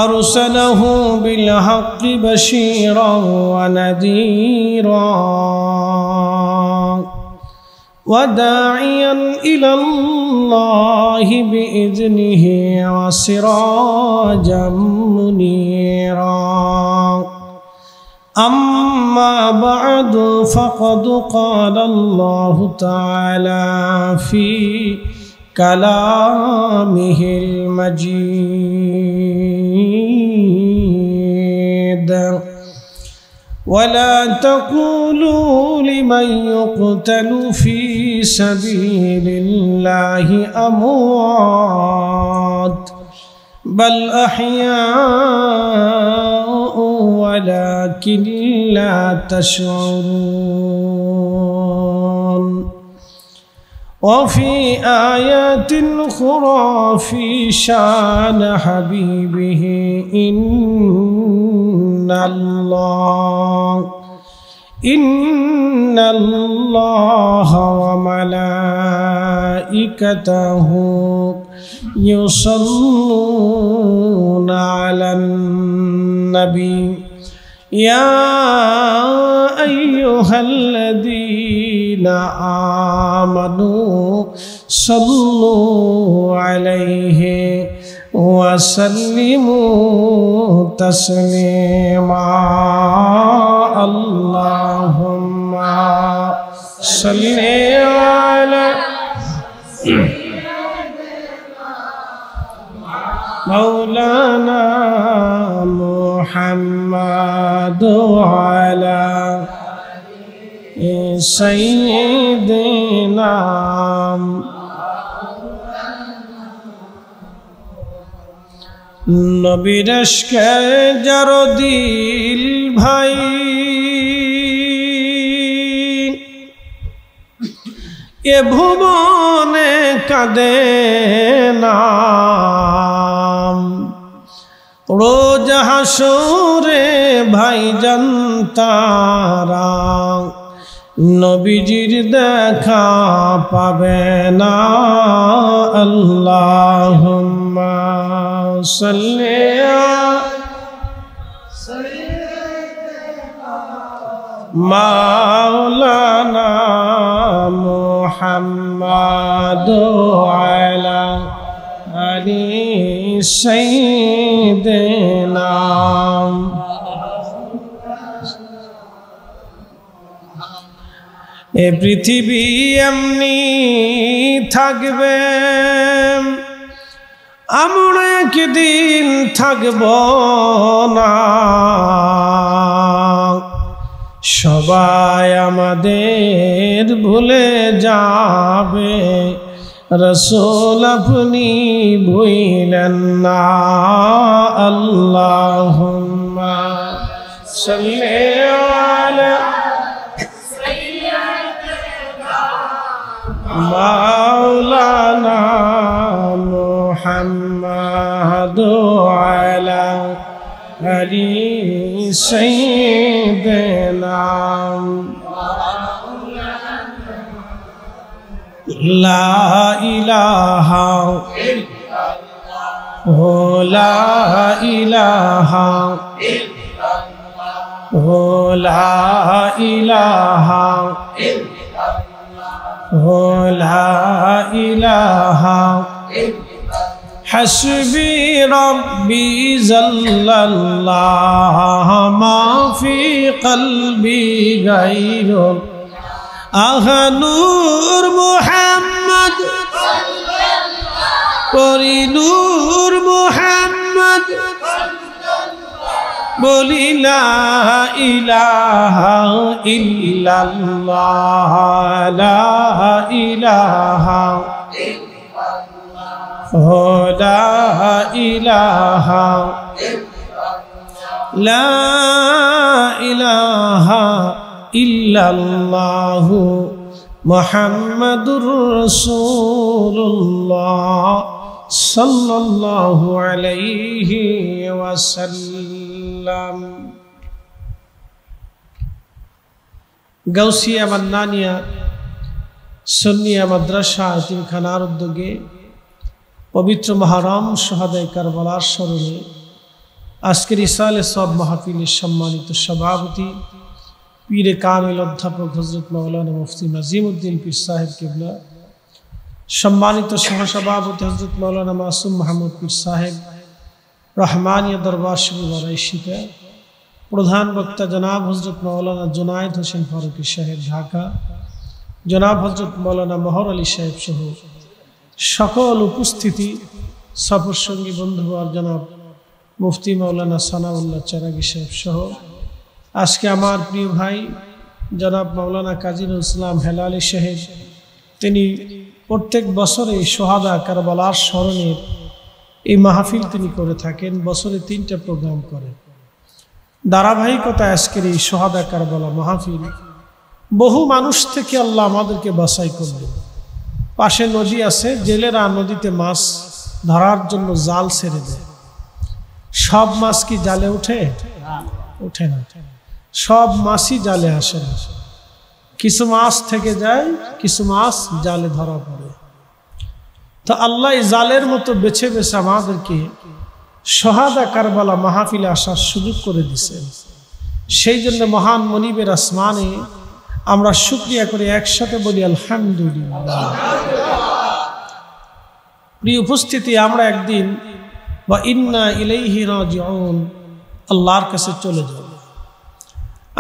أرسله بالحق بشيرا ونذيرا وداعيا إلى الله بإذنه وسراجا منيرا أما بعد فقد قال الله تعالى في كلامه المجيد ولا تقولوا لمن يقتل في سبيل الله أموات بل أحياء ولكن لا تشعرون وفي آيات أخرى في شان حبيبه إن الله وملائكته يصلون على النبي يا أيها الذين آمنوا صلوا عليه وسلموا تسليما اللهم صل على مولانا محمد وعلى سيدنا নবীর ইশকে যার দিল ভাই এ ভুবনে কাঁদে না রোজ হাসরে ভাইজান তারা নবীজির দেখা পাবে না আল্লাহুম্মা সাল্লি মাওলানা মুহাম্মাদ আলা আলি সাইয়্যিদিনা এ পৃথিবী এমনি থাকবে আমরা একদিন থাকব না সবাই আমাদের ভুলে যাবে রাসূল আপনি ভুলেন না আল্লাহুম্মা সাল্লি আলা مولانا محمد وعلى آل سيدنا لا إله إلا الله لا إله إلا الله لا إله إلا لا إله حسبي ربي جل الله ما في قلبي غيره نور محمد قولي نور محمد বলি লা ইলাহা ইল্লাল্লাহ লা ইলাহা ইল্লাল্লাহ লা ইলাহা লা ইলাহা ইল্লাল্লাহ মুহাম্মাদুর রাসূলুল্লাহ সাল্লাল্লাহু আলাইহি ওয়াসাল্লাম। গাউসিয়া মান্নানিয়া সুন্নিয়া মাদ্রাসা এতিমখানার উদ্যোগে পবিত্র মুহররম শুহাদায়ে কারবালার স্মরণে আজকের ইসালে সব মাহফিলের সম্মানিত সভাপতি পীরে কামিল অধ্যাপক হযরত মাওলানা মুফতি নাজিমউদ্দিন পীর সাহেব কিবলা, সম্মানিত সহসভাপতি হযরত মাওলানা মাসুম মাহমুদ পীর সাহেব রহমানিয়া দরবার শরীফ রাইশিকা, প্রধান বক্তা জনাব হযরত মাওলানা জুনায়েদ হোসেন ফারুকী সাহেব ঢাকা, জনাব হযরত মাওলানা মহর আলী সাহেব সহ সকল উপস্থিতি সফর সঙ্গী বন্ধু আর জনাব মুফতি মাওলানা সানাউল্লাহ চারাগি সাহেব সহ আজকে আমার প্রিয় ভাই জনাব মাওলানা কাজীরুল ইসলাম হেলালি সাহেব, তিনি প্রত্যেক বছরে শহাদা কারবালার স্মরণের এই মাহফিল তিনি করে থাকেন। বছরে 3টা প্রোগ্রাম করেন। ধারাবাহিকতা আজকের এই শহাদা কারবালা মাহফিল বহু মানুষ থেকে আল্লাহ আমাদেরকে বাছাই করলেন। পাশে নদী আছে, জেলেরা নদীতে মাছ ধরার জন্য জাল ছেড়ে দেয়। সব মাছ কি জালে ওঠে? ওঠে না। সব মাছই জালে আসে না। কিছু মাছ থেকে যায়, কিছু মাছ জালে ধরা পড়ে। তো আল্লাহ জালের মতো বেছে বেছে আমাদেরকে শহাদা কারবালা মাহফিলে আসার সুযোগ করে দিয়েছেন। সেই জন্য মহান মনিবের আসমানে আমরা শুকরিয়া করে একসাথে বলি আলহামদুলিল্লাহ। প্রিয় উপস্থিতি, আমরা একদিন ওয়া ইন্না ইলাইহি রাজিউন, আল্লাহর কাছে চলে যাব।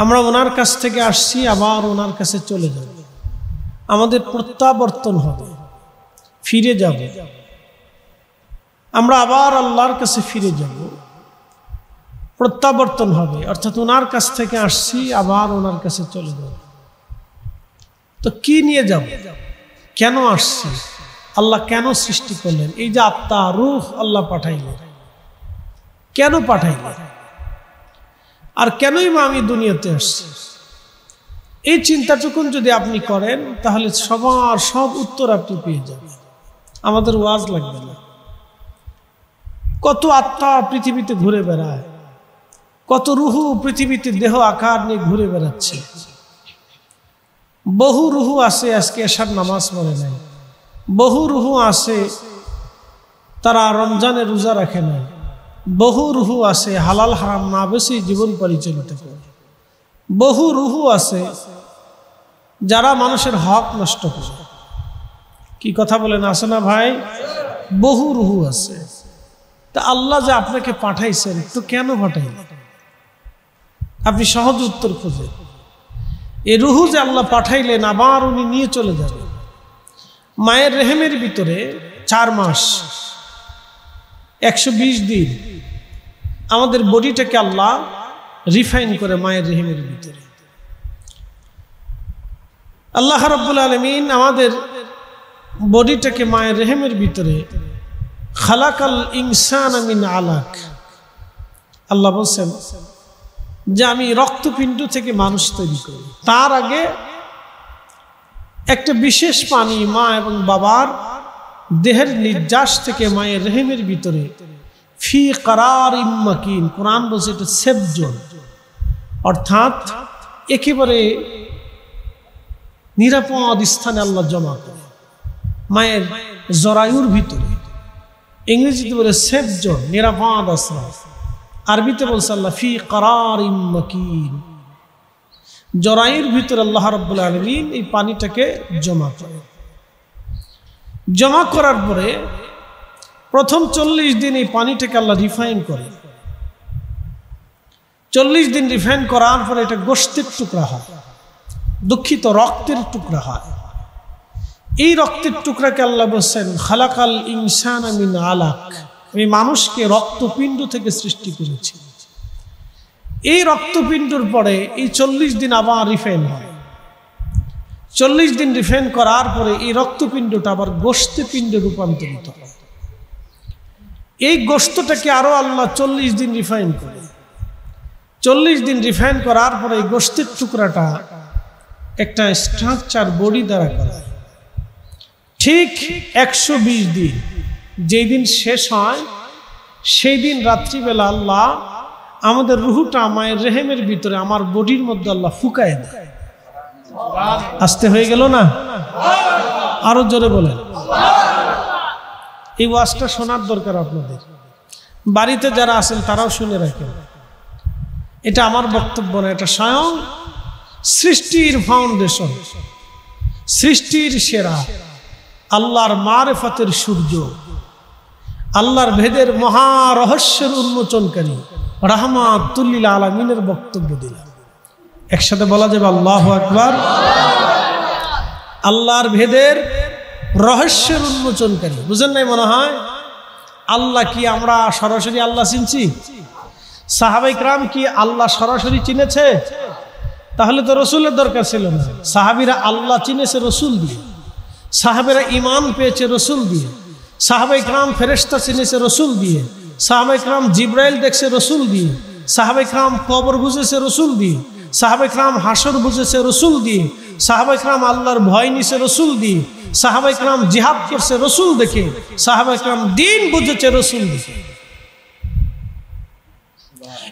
আমরা ওনার কাছ থেকে আসছি, আবার ওনার কাছে চলে যাব। আমাদের প্রত্যাবর্তন হবে, ফিরে যাব। আমরা আবার আল্লাহর কাছে ফিরে যাব, প্রত্যাবর্তন হবে, অর্থাৎ ওনার কাছ থেকে আসছি, আবার ওনার কাছে চলে যাব। তো কি নিয়ে যাব? কেন আসছি? আল্লাহ কেন সৃষ্টি করলেন? এই যে আত্মা, রূহ আল্লাহ পাঠাইলেন, কেন পাঠাইলেন? আর কেনই বা আমি দুনিয়াতে আসছি? এই চিন্তাটুকুন যদি আপনি করেন, তাহলে সবার সব উত্তর আপনি পেয়ে যাবেন। আমাদের ওয়াজ লাগবে না। কত আত্মা পৃথিবীতে ঘুরে বেড়ায়, কত রুহু পৃথিবীতে দেহ আকার নিয়ে ঘুরে বেড়াচ্ছে। বহু রুহু আছে আজকে এশার নামাজ পড়ে নাই, বহু রুহু আছে তারা রমজানের রোজা রাখে নাই, বহু রুহু আছে হালাল হারাম না বেশি জীবন পরিচালিত করে, বহু রুহু আছে যারা মানুষের হক নষ্ট করে। কি কথা বলেন, আছে না ভাই? বহু রুহু আছে। তা আল্লাহ যে আপনাকে পাঠাইছেন, তো কেন পাঠাইলেন? আপনি সহজ উত্তর খুঁজেন। এই রুহু যে আল্লাহ পাঠাইলেন, আবার উনি নিয়ে চলে যাবেন। মায়ের রেহেমের ভিতরে 4 মাস 120 দিন আমাদের বডিটাকে আল্লাহ রিফাইন করে মায়ের রেহেমের ভিতরে। আল্লাহ রাব্বুল আলামিন আমাদের বডিটাকে মায়ের রেহেমের ভিতরে খালাকাল ইনসানা মিন আলাক, আল্লাহ বলছেন যে আমি রক্তপিণ্ড থেকে মানুষ তৈরি করি। তার আগে একটা বিশেষ পানি মা এবং বাবার দেহের নির্যাস থেকে মায়ের রেহেমের ভিতরে ফি কারারিম মাকিন, কোরআন বলছে এটা সেফ জোন, অর্থাৎ একেবারে নিরাপদ স্থানে আল্লাহ জমা করে মায়ের জরায়ুর ভিতরে। ইংরেজিতে বলে সেফ জোন, নিরাপদ আশ্রয়। আরবিতে বলছে আল্লাহ ফি কারারিম মাকিন, জরায়ুর ভিতরে আল্লাহ রাব্বুল আলামিন এই পানিটাকে জমা করে। জমা করার পরে প্রথম 40 দিন এই পানিটাকে আল্লাহ রিফাইন করে। 40 দিন রিফাইন করার পরে এটা গোশতের টুকরা হয়, দুঃখিত রক্তের টুকরা হয়। এই রক্তের টুকরাকে আল্লাহ বলছেন খালাকাল ইনসানা মিন আলাক, আমি মানুষকে রক্তপিণ্ড থেকে সৃষ্টি করেছি। এই রক্তপিণ্ডর পরে এই 40 দিন আবার রিফাইন হয়। 40 দিন রিফাইন করার পরে এই রক্তপিণ্ডটা আবার গোশতে পিণ্ডে রূপান্তরিত হয়। এই গোশতটাকে আরো আল্লাহ 40 দিন রিফাইন করে। 40 দিন রিফাইন করার পরে এই গোশতের টুকরাটা একটা স্ট্রাকচার বডি দ্বারা করা। ঠিক 120 দিন যেই দিন শেষ হয়, সেই দিন রাত্রিবেলা আল্লাহ আমাদের রুহুটা মায়ের রেহেমের ভিতরে আমার বডির মধ্যে আল্লাহ ফুকায় দেয়। আসতে হয়ে গেল না? আরো জোরে বলেন। এই ওয়াজটা শোনার দরকার আপনাদের। বাড়িতে যারা আছেন তারাও শুনে রাখেন। এটা আমার বক্তব্য না, এটা স্বয়ং সৃষ্টির ফাউন্ডেশন, সৃষ্টির সেরা, আল্লাহর মারেফাতের সূর্য, আল্লাহর ভেদের মহা রহস্যের উন্মোচনকারী রাহমাতুল লিল আলামিনের বক্তব্য দিলাম। একসাথে বলা যাবে আল্লাহু আকবার। আল্লাহর ভেদের রহস্যের উন্মোচনকারী। বুঝেন নাই মনে হয়? আল্লাহ কি আমরা সরাসরি আল্লাহ চিনছি? সাহাবায়ে কেরাম কি আল্লাহ সরাসরি চিনেছে? তাহলে তো রসুলের দরকার ছিল না। সাহাবীরা আল্লাহ চিনেছে রসুল দিয়ে, সাহাবেরা ঈমান পেয়েছে রসুল দিয়ে, সাহাবায়ে কেরাম ফেরেশতা চিনেছে রসুল দিয়ে, সাহাবায়ে কেরাম জিবরাইল দেখছে রসুল দিয়ে, সাহাবায়ে কেরাম কবর বুঝেছে রসুল দিয়ে, সাহাবায়ে কেরাম হাসর বুঝেছে রসুল দিয়ে, সাহাবায়ে কেরাম আল্লাহর ভয় নিছে রসুল দিয়ে, সাহাবায়ে কেরাম জিহাদ করছে রসুল দেখে, সাহাবায়ে কেরাম দ্বীন বুঝেছে রসুল দেখে।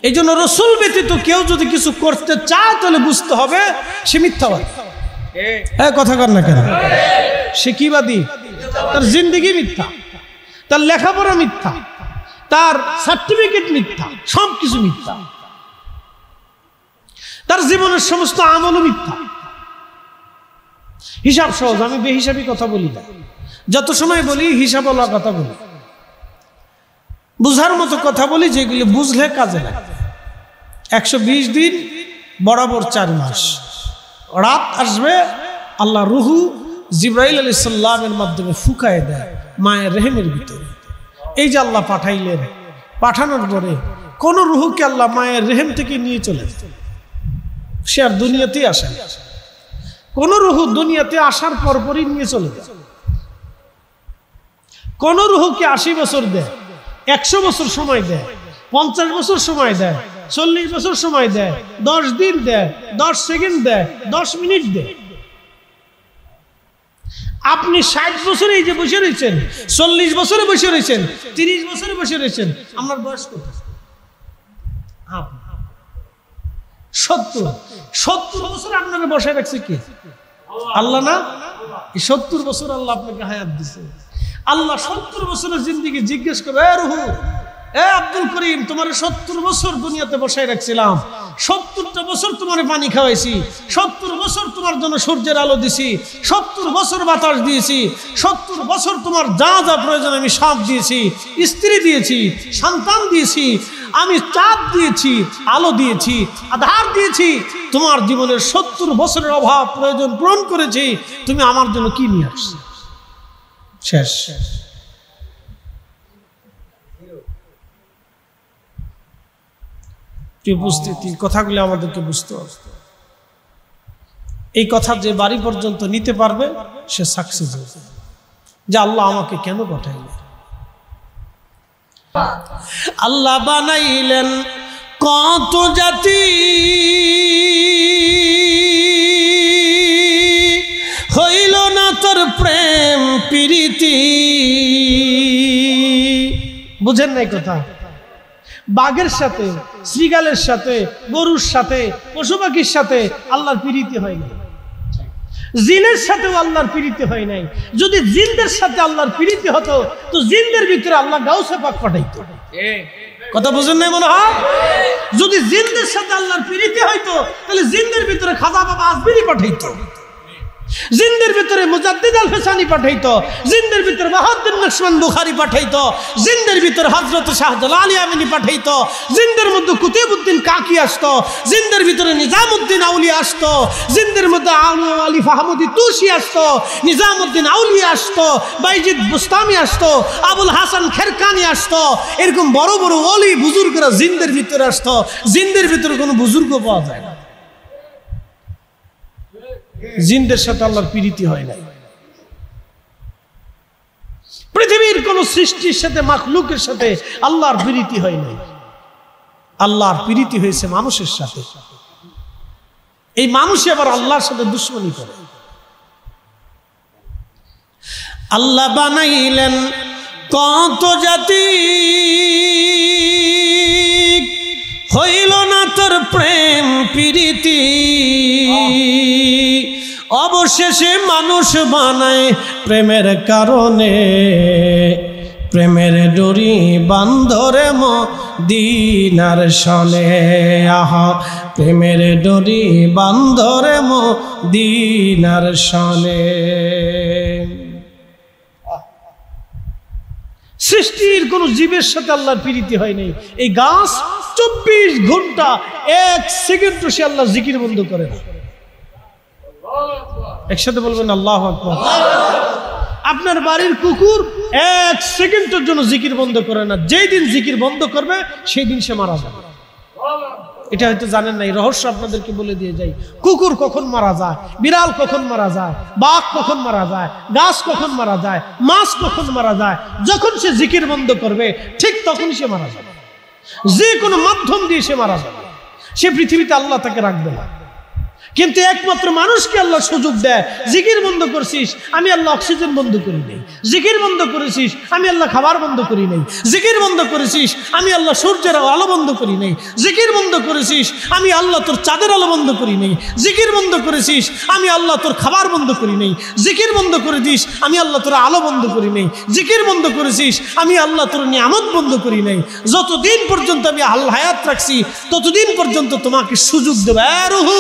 এই জন্য রসুল ব্যতীত কেউ যদি কিছু করতে চায় তাহলে বুঝতে হবে সে মিথ্যাবাদী। হ্যাঁ, কথা কর না কেন? সে কি বাদী? তার জিন্দেগি মিথ্যা, তার লেখাপড়া মিথ্যা, তার সার্টিফিকেট মিথ্যা, সব কিছু মিথ্যা, তার জীবনের সমস্ত আমলও মিথ্যা। হিসাব সহজ, আমি বেহিসাবি কথা বলি না, যত সময় বলি হিসাব বলা কথা বলি। বুঝার মতো কথা বলি যেগুলি বুঝলে কাজে লাগবে। 120 দিন বরাবর 4 মাস। রাত আসবে, আল্লাহ রুহু জিব্রাইল আলাইহিস সালামের মাধ্যমে ফুঁকায় দেয় মায়ের রেহেমের ভিতরে। এই যে আল্লাহ পাঠাইলেন, পাঠানোর পরে কোন রুহুকে আল্লাহ মায়ের রেহেম থেকে নিয়ে চলে যায়, সে আর দুনিয়াতেই আসে না। কোন রুহু দুনিয়াতে আসার পরপরই নিয়ে চলে যায়। কোন রুহুকে 80 বছর দেয়, 100 বছর সময় দেয়, 50 বছর সময় দেয়, 40 বছর সময় দেয়, 10 দিন দেয়, 10 সেকেন্ড দেয়, 10 মিনিট দেয়। আপনি 60 বছরে এই যে বসে রয়েছেন, 40 বছরে বসে রয়েছেন, 30 বছরে বসে রয়েছেন, আমার বয়স কত? 70 বছর আপনাকে বসায় রাখছে কি? আল্লাহ না? 70 বছর আল্লাহ আপনাকে হায়াত দিছে। আল্লাহ 70 বছরের জিন্দেগি জিজ্ঞেস করে, এ রুহু, এ আব্দুল করিম, তোমার 70 বছর দুনিয়াতে বসায় রাখছিলাম, 70টা বছর তোমার পানি খাওয়াইছি, 70 বছর তোমার জন্য সূর্যের আলো দিছি, 70 বছর বাতাস দিয়েছি, 70 বছর তোমার যা যা প্রয়োজন আমি সব দিয়েছি, স্ত্রী দিয়েছি, সন্তান দিয়েছি, আমি চাঁদ দিয়েছি, আলো দিয়েছি, আধার দিয়েছি, তোমার জীবনের 70 বছরের অভাব প্রয়োজন পূরণ করেছি, তুমি আমার জন্য কি নিয়ে আসছো? শেষ। উপস্থিতি, কথাগুলো আমাদেরকে বুঝতে হবে। এই কথা যে বাড়ি পর্যন্ত নিতে পারবে সে সাকসেস হবে, যে আল্লাহ আমাকে কেন পাঠাইলেন। আল্লাহ বানাইলেন কত জাতি, হইল না তোর প্রেম প্রীতি। বুঝেন নাই কথা? বাঘের সাথে, শ্রীগালের সাথে, গরুর সাথে, পশু পাখির সাথে আল্লাহর প্রীতি হয় নাই। জিনের সাথেও আল্লাহর প্রীতি হয় নাই। যদি জিনদের সাথে আল্লাহর প্রীতি হতো তো জিনদের ভিতরে আল্লাহ গাউসে পাক পাঠাইতো। কথা বুঝেন নাই মনে হয়? যদি জিনদের সাথে আল্লাহর প্রীতি হইতো তাহলে জিনদের ভিতরে খাজা বাবা আজমিরি পাঠাইতো, জিনদের ভিতরে মুজাদ্দিদ আল ফিসানি পাঠাইতো, জিনদের ভিতরে বাহাউদ্দিন নকশবন্দ বুখারী পাঠাইতো, জিনদের ভিতরে হযরত শাহজালাল ইয়ামানি পাঠাইতো, জিনদের মধ্যে কুতুবউদ্দিন কাকি আসতো, জিনদের ভিতরে নিজামউদ্দিন আউলিয়া আসতো, জিনদের মধ্যে আলী ফাহমুদি তুসি আসতো, নিজামউদ্দিন আউলিয়া আসতো, বাইজিদ বুস্তামি আসতো, আবুল হাসান খেরকানি আসতো। এরকম বড় বড় ওলি বুজুর্গরা জিনদের ভিতরে আসতো। জিনদের ভিতরে কোনো বুজুর্গ পাওয়া যায় না। জিনদের সাথে আল্লাহর প্রীতি হয় নাই। পৃথিবীর কোন সৃষ্টির সাথে, মাখলুকের সাথে আল্লাহর প্রীতি হয় নাই। আল্লাহর প্রীতি হয়েছে মানুষের সাথে। এই মানুষই আবার আল্লাহর সাথে দুশ্মনী করে। আল্লাহ বানাইলেন কত জাতি, হইল না তোর প্রেম প্রীতি। অবশেষে মানুষ বানায় প্রেমের কারণে, প্রেমের ডোরি বান্ধরে মদিনার সনে। আহা, প্রেমের ডোরি বান্ধরে মদিনার সনে। সৃষ্টির কোন জীবের সাথে আল্লাহর প্রীতি হয় নাই। এই গাছ 24 ঘন্টা 1 সেকেন্ড সে আল্লাহ জিকির বন্ধ করে না। একসাথে বলবেন আল্লাহু আকবার। আপনার বাড়ির কুকুর 1 সেকেন্ডের জন্য জিকির বন্ধ করে না। যেই দিন জিকির বন্ধ করবে সেই দিন সে মারা যাবে। এটা হয়তো জানেন না, এই রহস্য আপনাদেরকে বলে দিয়ে যাই। কুকুর কখন মারা যায়, বিড়াল কখন মারা যায়, বাঘ কখন মারা যায়, গাছ কখন মারা যায়, মাছ কখন মারা যায়, যখন সে জিকির বন্ধ করবে ঠিক তখন সে মারা যাবে। যে কোনো মাধ্যম দিয়ে সে মারা যাবে। সে পৃথিবীতে আল্লাহ তাকে রাখবে না। কিন্তু একমাত্র মানুষকে আল্লাহ সুযোগ দেয়, জিকির বন্ধ করছিস, আমি আল্লাহ অক্সিজেন বন্ধ করি নাই। জিকির বন্ধ করেছিস, আমি আল্লাহ খাবার বন্ধ করি নাই। জিকির বন্ধ করেছিস, আমি আল্লাহ সূর্যের আলো বন্ধ করি নাই। জিকির বন্ধ করেছিস, আমি আল্লাহ তোর চাঁদের আলো বন্ধ করি নাই। জিকির বন্ধ করেছিস, আমি আল্লাহ তোর খাবার বন্ধ করি নাই। জিকির বন্ধ করে দিস, আমি আল্লাহ তোর আলো বন্ধ করি নাই। জিকির বন্ধ করেছিস, আমি আল্লাহ তোর নিয়ামত বন্ধ করি নাই। যতদিন পর্যন্ত আমি আল্লাহ হায়াত রাখছি ততদিন পর্যন্ত তোমাকে সুযোগ দেব। রুহু,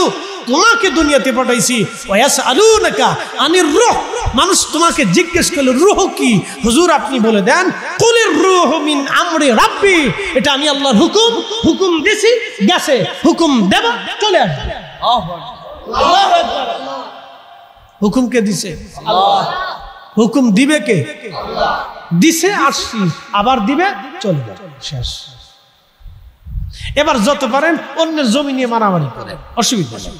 তোমাকে দুনিয়াতে পাঠাইছি ওয়াসআলুনাকা আনির রূহ মানুষ তোমাকে জিজ্ঞেস করলো রূহ কি হুজুর আপনি বলে দেন কুলির রূহু মিন আমরি রাব্বি এটা আমি আল্লাহর হুকুম দিছি গেছে হুকুম দেব চলে আসবে আল্লাহু আকবার হুকুম কে দিছে আল্লাহ হুকুম দিবে কে আল্লাহ দিছে আসছি আবার দিবে চলে যাবে শেষ এবার যত পারেন অন্যের জমি নিয়ে মারামারি করেন অসুবিধা নেই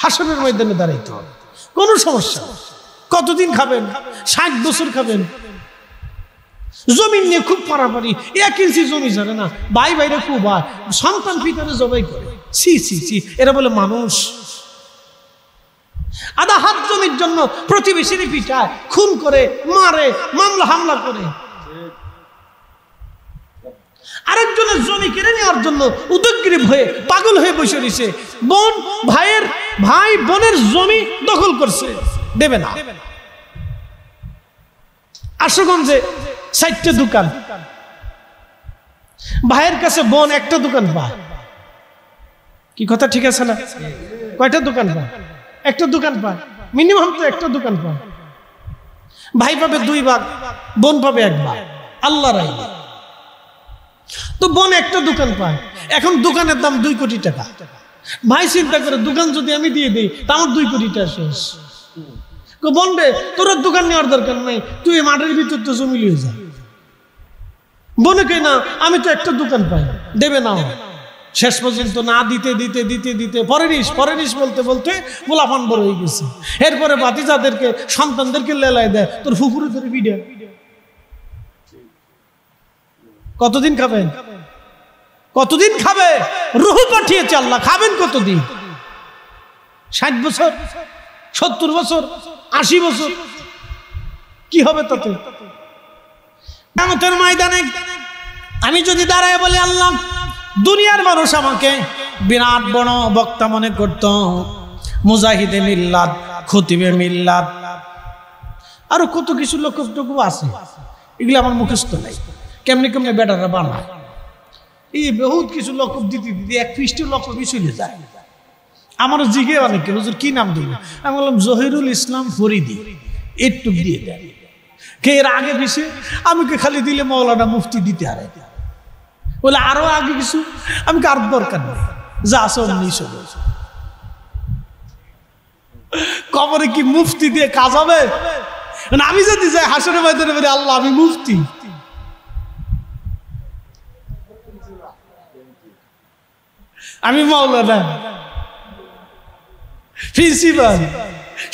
হাসরের ময়দানে দাঁড়াইতে হবে কোনো সমস্যা কতদিন খাবেন 60 বছর খাবেন জমি নিয়ে খুব মারামারি 1 ইঞ্চি জমি ছাড়ে না ভাই ভাইরে খুব হয় সন্তান পিতারে জবাই করে ছি ছি ছি এরা বলে মানুষ আধা হাত জমির জন্য প্রতিবেশীর পিটায় খুন করে মারে মামলা হামলা করে আরেকজনের জমি কেড়ে নেওয়ার জন্য উদগ্রীব হয়ে পাগল হয়ে বসে রয়েছে ভাই বোনের জমি দখল করছে দেবে না আশুগঞ্জে 4টা দোকান ভাইয়ের কাছে বোন একটা দোকান পায় কি কথা ঠিক আছে না কয়টা দোকান পায় একটা দোকান পায় মিনিমাম তো একটা দোকান পায় ভাই পাবে 2 ভাগ বোন পাবে 1 ভাগ আল্লাহর আইন তো বোন একটা দোকান পায় এখন দোকানের দাম 2 কোটি টাকা ভাই চিন্তা করে দোকান যদি আমি দিয়ে দেই তা আমার 2 কোটি টাকা শেষ বোন রে তোর দোকান নেওয়ার দরকার নাই তুই মাঠের ভিতর তো জমি লিয়ে যা বোনে কে না আমি তো একটা দোকান পাই দেবে না শেষ পর্যন্ত না দিতে দিতে দিতে দিতে পরেরিস বলতে বলতে গোলাপান বড় হয়ে গেছে এরপরে বাতিজাদেরকে সন্তানদেরকে লেলাই দেয় তোর ফুকুরে ধরে বিডে কতদিন খাবে রূহ পাঠিয়েছে আল্লাহ খাবেন কতদিন 60 বছর 70 বছর 80 বছর কি হবে তাতে কিয়ামতের ময়দানে আমি যদি দাঁড়ায় বলি আল্লাহ দুনিয়ার মানুষ আমাকে বিরাট বড় বক্তা মনে করত মুজাহিদে মিল্লাত খতিবে মিল্লাত আরো কত কিছু লক্ষ্য আছে এগুলো আমার মুখস্থ নাই কেমনে কেমনে বেটারা বানায় এই বহুত কিছু লক্ষ্য দিতে দিতে 1 পৃষ্ঠের লক্ষ্য চলে যায় আমার জিগে অনেকে হুজুর কি নাম দিল আমি বললাম জহিরুল ইসলাম ফরিদি একটু দিয়ে দেয় কে এর আগে পিছে আমাকে খালি দিলে মৌলানা মুফতি দিতে আরে বলে আরো আগে কিছু আমি কার দরকার নেই যা আছে অমনি চলে কবরে কি মুফতি দিয়ে কাজ হবে আমি যদি যাই হাসরের ময়দানে বলি আল্লাহ আমি মুফতি আমি মাওলানা প্রিন্সিপাল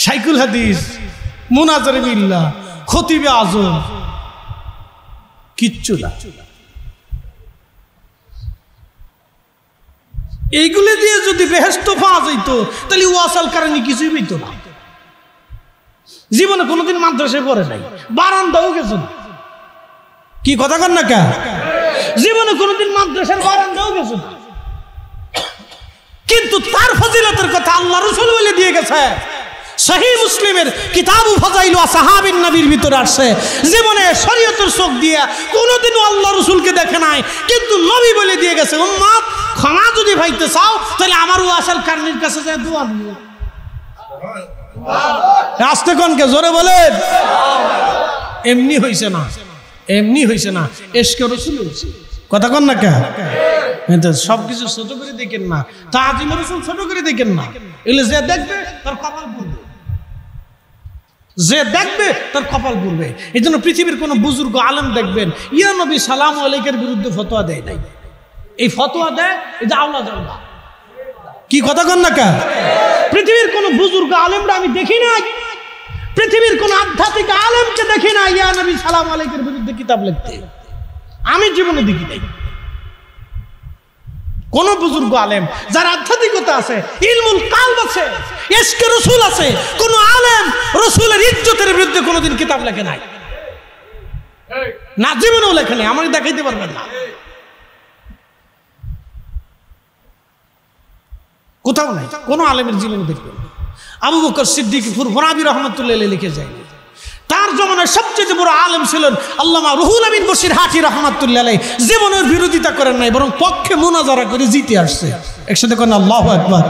শাইখুল হাদিস মুনাজারে বিল্লাহ খতিবে আজম কিচ্ছু না এইগুলো দিয়ে যদি বেহেশত পাওয়া যেত তাহলে ওয়াসাল কারণে কিছুই পেত না জীবনে কোনোদিন মাদ্রাসায় পড়ে নাই বারান্দাও গেছে না কি কথা কন না কে জীবনে কোনোদিন মাদ্রাসার বারান্দাও গেছে না কিন্তু তার ফজিলতের কথা আল্লাহ রাসূল বলে দিয়ে গেছে সহিহ মুসলিমের কিতাবু ফাযাইলু আসহাবিন নবীর ভিতরে আসছে জীবনে শরীয়তের চোখ দিয়ে কোনোদিনও আল্লাহ রাসূলকে দেখে নাই কিন্তু নবী বলে দিয়ে গেছে উম্মত ক্ষমা যদি পাইতে চাও তাহলে আমার ওয়াসাল কারণীর কাছে যায় দোয়া নিও আস্তে কোনকে জোরে বলেন এমনি হইছে না ইশকে রাসূল হইছে কথা কন না কে সবকিছু ছোট করে দেখেন না তাজিম রাসূল ছোট করে দেখেন না এলে যে দেখবে তার কপাল পুড়বে এই জন্য পৃথিবীর কোন বুজুর্গ আলেম দেখবেন ইয়া নবী সালাম আলাইকের বিরুদ্ধে ফতোয়া দেয় নাই এই ফতোয়া দেয় এই যে আওলা জাওলা কি কথা কন না কে পৃথিবীর কোন বুজুর্গ আলেমরা আমি দেখি না পৃথিবীর কোন আধ্যাত্মিক আলেমকে দেখি না ইয়া নবী সালাম আলাইকের বিরুদ্ধে কিতাব লিখতে আমি জীবনে দেখি নাই কোন বুজুর্গ আলেম যার আধ্যাত্মিকতা আছে ইলমুল কালব আছে ইশকে রাসূল আছে কোন আলেম রাসূলের ইজ্জতের বিরুদ্ধে কোনোদিন কিতাব লেখে নাই না জীবনেও লেখে নাই আমাকে দেখাইতে পারবেন না কোথাও নাই কোন আলেমের জীবনে দেখবেন আবু বকর সিদ্দিক ফুরফুরাবি রাহমাতুল্লাহ আলাইহি লিখে যায় তার জমানায় সবচেয়ে বড় আলেম ছিলেন আল্লামা রুহুল আমিন বশির হাটি রাহমাতুল্লাহ আলাইহি জীবনের বিরোধিতা করেন নাই বরং পক্ষে মুনাজারা করে জিতে আসছে একসাথে কোন আল্লাহু আকবার।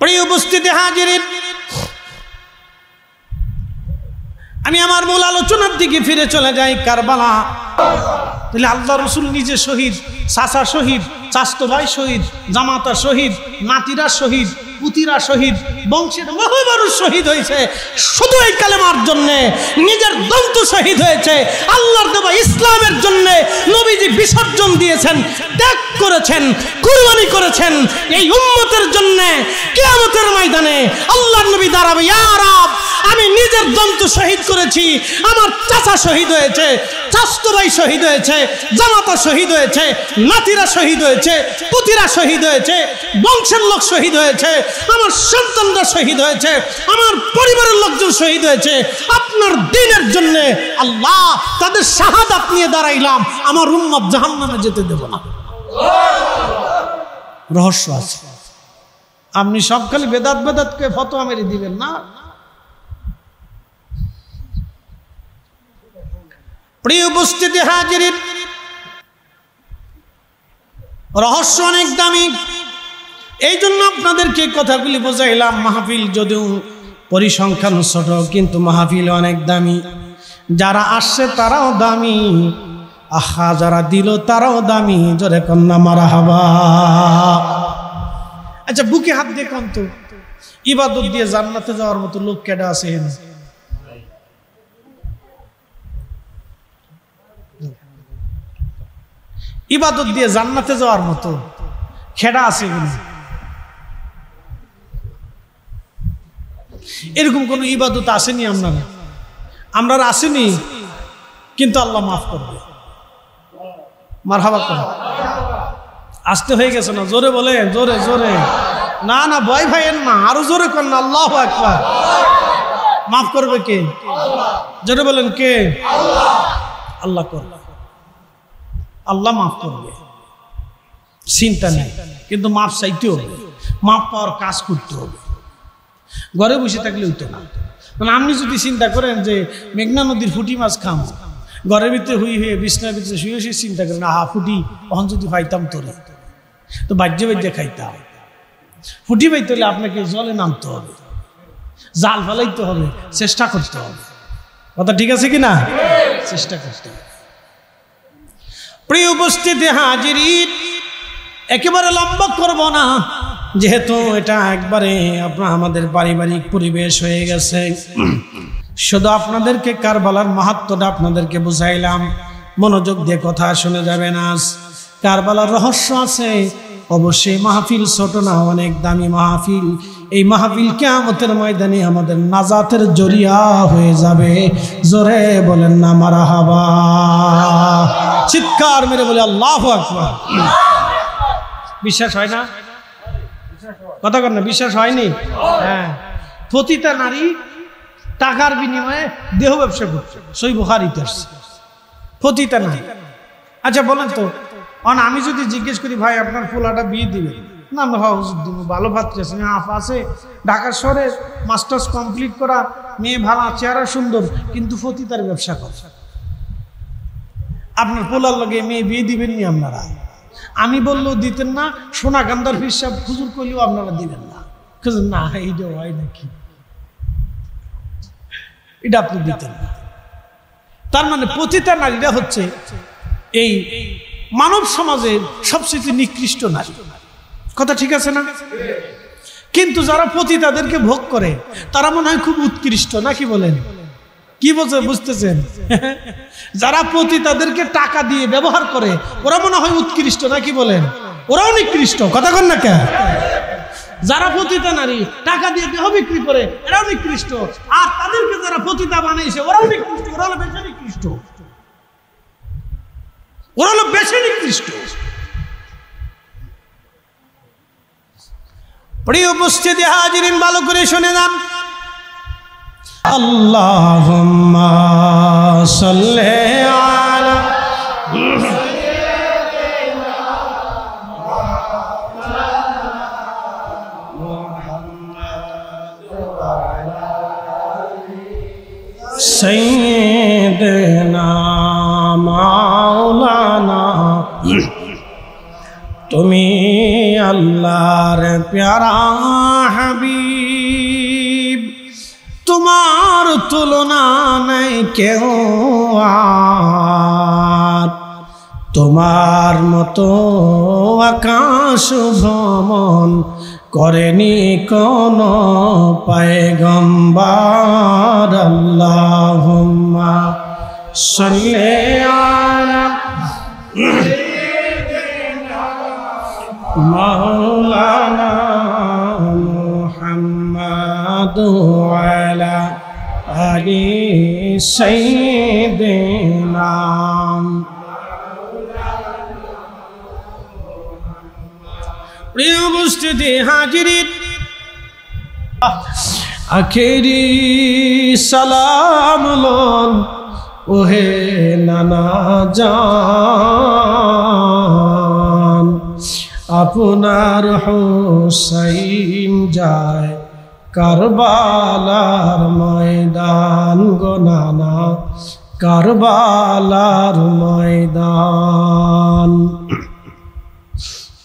প্রিয় উপস্থিতি হাজিরিন, আমি আমার মূল আলোচনার দিকে ফিরে চলে যাই। কারবালা, তাহলে আল্লাহ রসুল নিজে শহীদ, চাচা শহীদ, চাচতো ভাই শহীদ, জামাতা শহীদ, নাতিরা শহীদ, পুতিরা শহীদ, বংশের বহু মানুষ শহীদ হয়েছে শুধু এই কালেমার জন্য। নিজের দন্ত শহীদ হয়েছে আল্লাহর দেওয়া ইসলামের জন্য। নবীজি বিসর্জন দিয়েছেন, ত্যাগ করেছেন, কুরবানি করেছেন এই উম্মতের জন্য। কিয়ামতের ময়দানে আল্লাহর নবী দাঁড়াবে, ইয়া রাব, আমি নিজের দন্ত শহীদ করেছি, আমার চাচা শহীদ হয়েছে, চাচতো ভাই শহীদ হয়েছে, জামাতা শহীদ হয়েছে, নাতিরা শহীদ হয়েছে, পুতিরা শহীদ হয়েছে, বংশের লোক শহীদ হয়েছে, আমার সন্তানরা শহীদ হয়েছে, আমার পরিবারের লোকজন শহীদ হয়েছে আপনার দ্বীনের জন্য। আল্লাহ, তাদের শাহাদাত নিয়ে দাঁড়াইলাম, আমার উম্মত জাহান্নামে যেতে দেব না। রহস্য আছে। আপনি সব খালি বেদাত বেদাতকে ফতোয়া মেরে দিবেন না। প্রিয় উপস্থিতি হাজিরিন, রহস্য অনেক দামি, এই জন্য আপনাদেরকে কথাগুলি বোঝাইলাম। মাহফিল যদিও পরিসংখ্যান ছোট, কিন্তু মাহফিল অনেক দামি। যারা আসছে তারাও দামি, আহা যারা দিল তারাও দামি। জোরে কন্যা মারহাবা। আচ্ছা, বুকে হাত দিয়ে কোন তো ইবাদত দিয়ে জান্নাতে যাওয়ার মতো লোক কেডা আছে? ইবাদত দিয়ে জান্নাতে যাওয়ার মতো খেডা আছে? এরকম কোন ইবাদত আসেনি আমরা আসেনি, কিন্তু আল্লাহ মাফ করবে। মারহাবা করো। আসতে হয়ে গেছে না? জোরে বলে, জোরে জোরে। না না, ভয় ভাইয়ের না, আরো জোরে কর না। আল্লাহু আকবার। মাফ করবে কে? জোরে বলেন কে? আল্লাহ করবে। আল্লাহ মাফ করবে, চিন্তা নেই। কিন্তু মাফ চাইতে হবে, মাফ পাওয়ার কাজ করতে হবে। ঘরে বসে থাকলে হইতো না। মানে আপনি যদি চিন্তা করেন যে মেঘনা নদীর ফুটি মাছ খাম, ঘরের ভিতরে হুই হয়ে বিছনার ভিতরে শুয়ে শুয়ে চিন্তা করেন, আহা ফুটি অহন যদি পাইতাম তোরে, তো বাজ্যে বাজ্যে খাইতাম। ফুটি পাইতে হলে আপনাকে জলে নামতে হবে, জাল ফেলাইতে হবে, চেষ্টা করতে হবে। কথা ঠিক আছে কিনা? চেষ্টা করতে হবে। প্রিয় উপস্থিতি হাজিরিন, একেবারে লম্বা করব না, যেহেতু এটা একবারে আমাদের পারিবারিক পরিবেশ হয়ে গেছে। শুধু আপনাদেরকে কারবালার মাহাত্ম্যটা আপনাদেরকে বুঝাইলাম। মনোযোগ দিয়ে কথা শুনে যাবেন। আজ কারবালার রহস্য আছে অবশ্যই। মাহফিল ছোট না, অনেক দামি মাহফিল। এই মাহফিল কিয়ামতের ময়দানে আমাদের নাজাতের জরিয়া হয়ে যাবে। জোরে বলেন না মারহাবা। চিৎকার মেরে বলে আল্লাহু আকবার। বিশ্বাস হয় না? কথা কর না, বিশ্বাস হয়নি? হ্যাঁ, প্রতিটা নারী টাকার বিনিময়ে দেহ ব্যবসা করছে, সহিহ বুখারীতে আসছে। প্রতিটা নারী। আচ্ছা বলেন তো, আমি যদি জিজ্ঞেস করি ভাই আপনার ফুলাটা বিয়ে দিবেন না? আমরা হুজুর দিব। ভালো ভাবতে আছে, ঢাকা শহরে মাস্টার্স কমপ্লিট করা মেয়ে, ভালো চেহারা সুন্দর, কিন্তু প্রতিটার ব্যবসা করে। আপনার পোলার লগে মেয়ে বিয়ে দিবেন নি আপনারা? আমি বললেও দিতেন না, সোনা গান্ধার হিসাব হুজুর করলেও আপনারা দিবেন না। না, এইটা হয় নাকি? এটা আপনি দিতেন না। তার মানে প্রতিটা নারীরা হচ্ছে এই মানব সমাজের সবচেয়ে নিকৃষ্ট নারী। কথা ঠিক আছে না? কিন্তু যারা পতিতাদেরকে ভোগ করে তারা মনে হয় খুব উৎকৃষ্ট, নাকি বলেন? কি বুঝতেছেন? যারা পতিতাদেরকে টাকা দিয়ে ব্যবহার করে ওরা মনে হয় উৎকৃষ্ট, নাকি বলেন? ওরাও নিকৃষ্ট। কথা কন না কেন? যারা পতিতা নারী টাকা দিয়ে দেহ বিক্রি করে এরাও নিকৃষ্ট, আর তাদেরকে যারা পতিতা বানাইছে ওরাও নিকৃষ্ট। ওরা হলো বেশি নিকৃষ্ট, ওরা হলো বেশি নিকৃষ্ট। প্রিয় উপস্থিতি হাজিরিন, ভালো করে শুনে যান। আল্লাহুম্মা সাল্লি আলা সাইয়্যিদিনা মাওলানা তুমি আল্লাহর প্যারা হাবিব, তোমার তুলনা নাই কেউ আর, তোমার মতো আকাশ ভ্রমণ করেনি কোন পয়গম্বর। আল্লাহুম্মা সাল্লি আলা মাওলানা মুহাম্মাদ ওয়া আলা আলি সাইয়্যিদিনা। প্রিয় উপস্থিতি হাজিরিন, আখেরি সালাম লন ওহে নানা জান, আপনার হুসাইন যায় কারবালার ময়দান গো নানা, কারবালার ময়দান।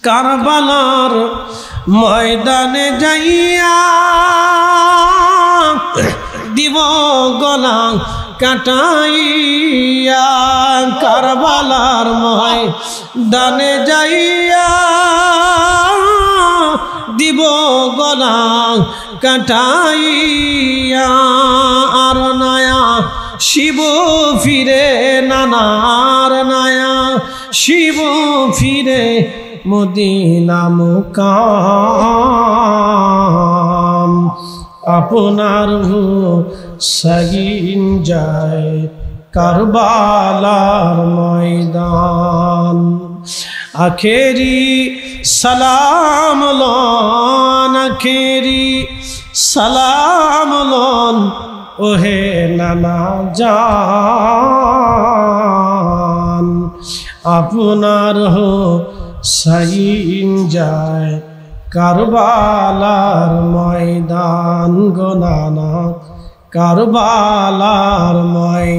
কারবালার ময়দানে যাইয়া দিব গলা কাটাইয়া, কারবালার ময়দানে যাইয়া দিব গলা কাটাইয়া। আর নয়া শিব ফিরে নানার নয়া শিব ফিরে মদিনা মুকাম, আপনার হুসাইন যায় কারবালার ময়দান। আখেরি সালাম লন, আখেরি সালাম লন ওহে নানা জান, আপনার হুসাইন যায় কারবালার ময়দান গো নানা, কারবালার ময়দান।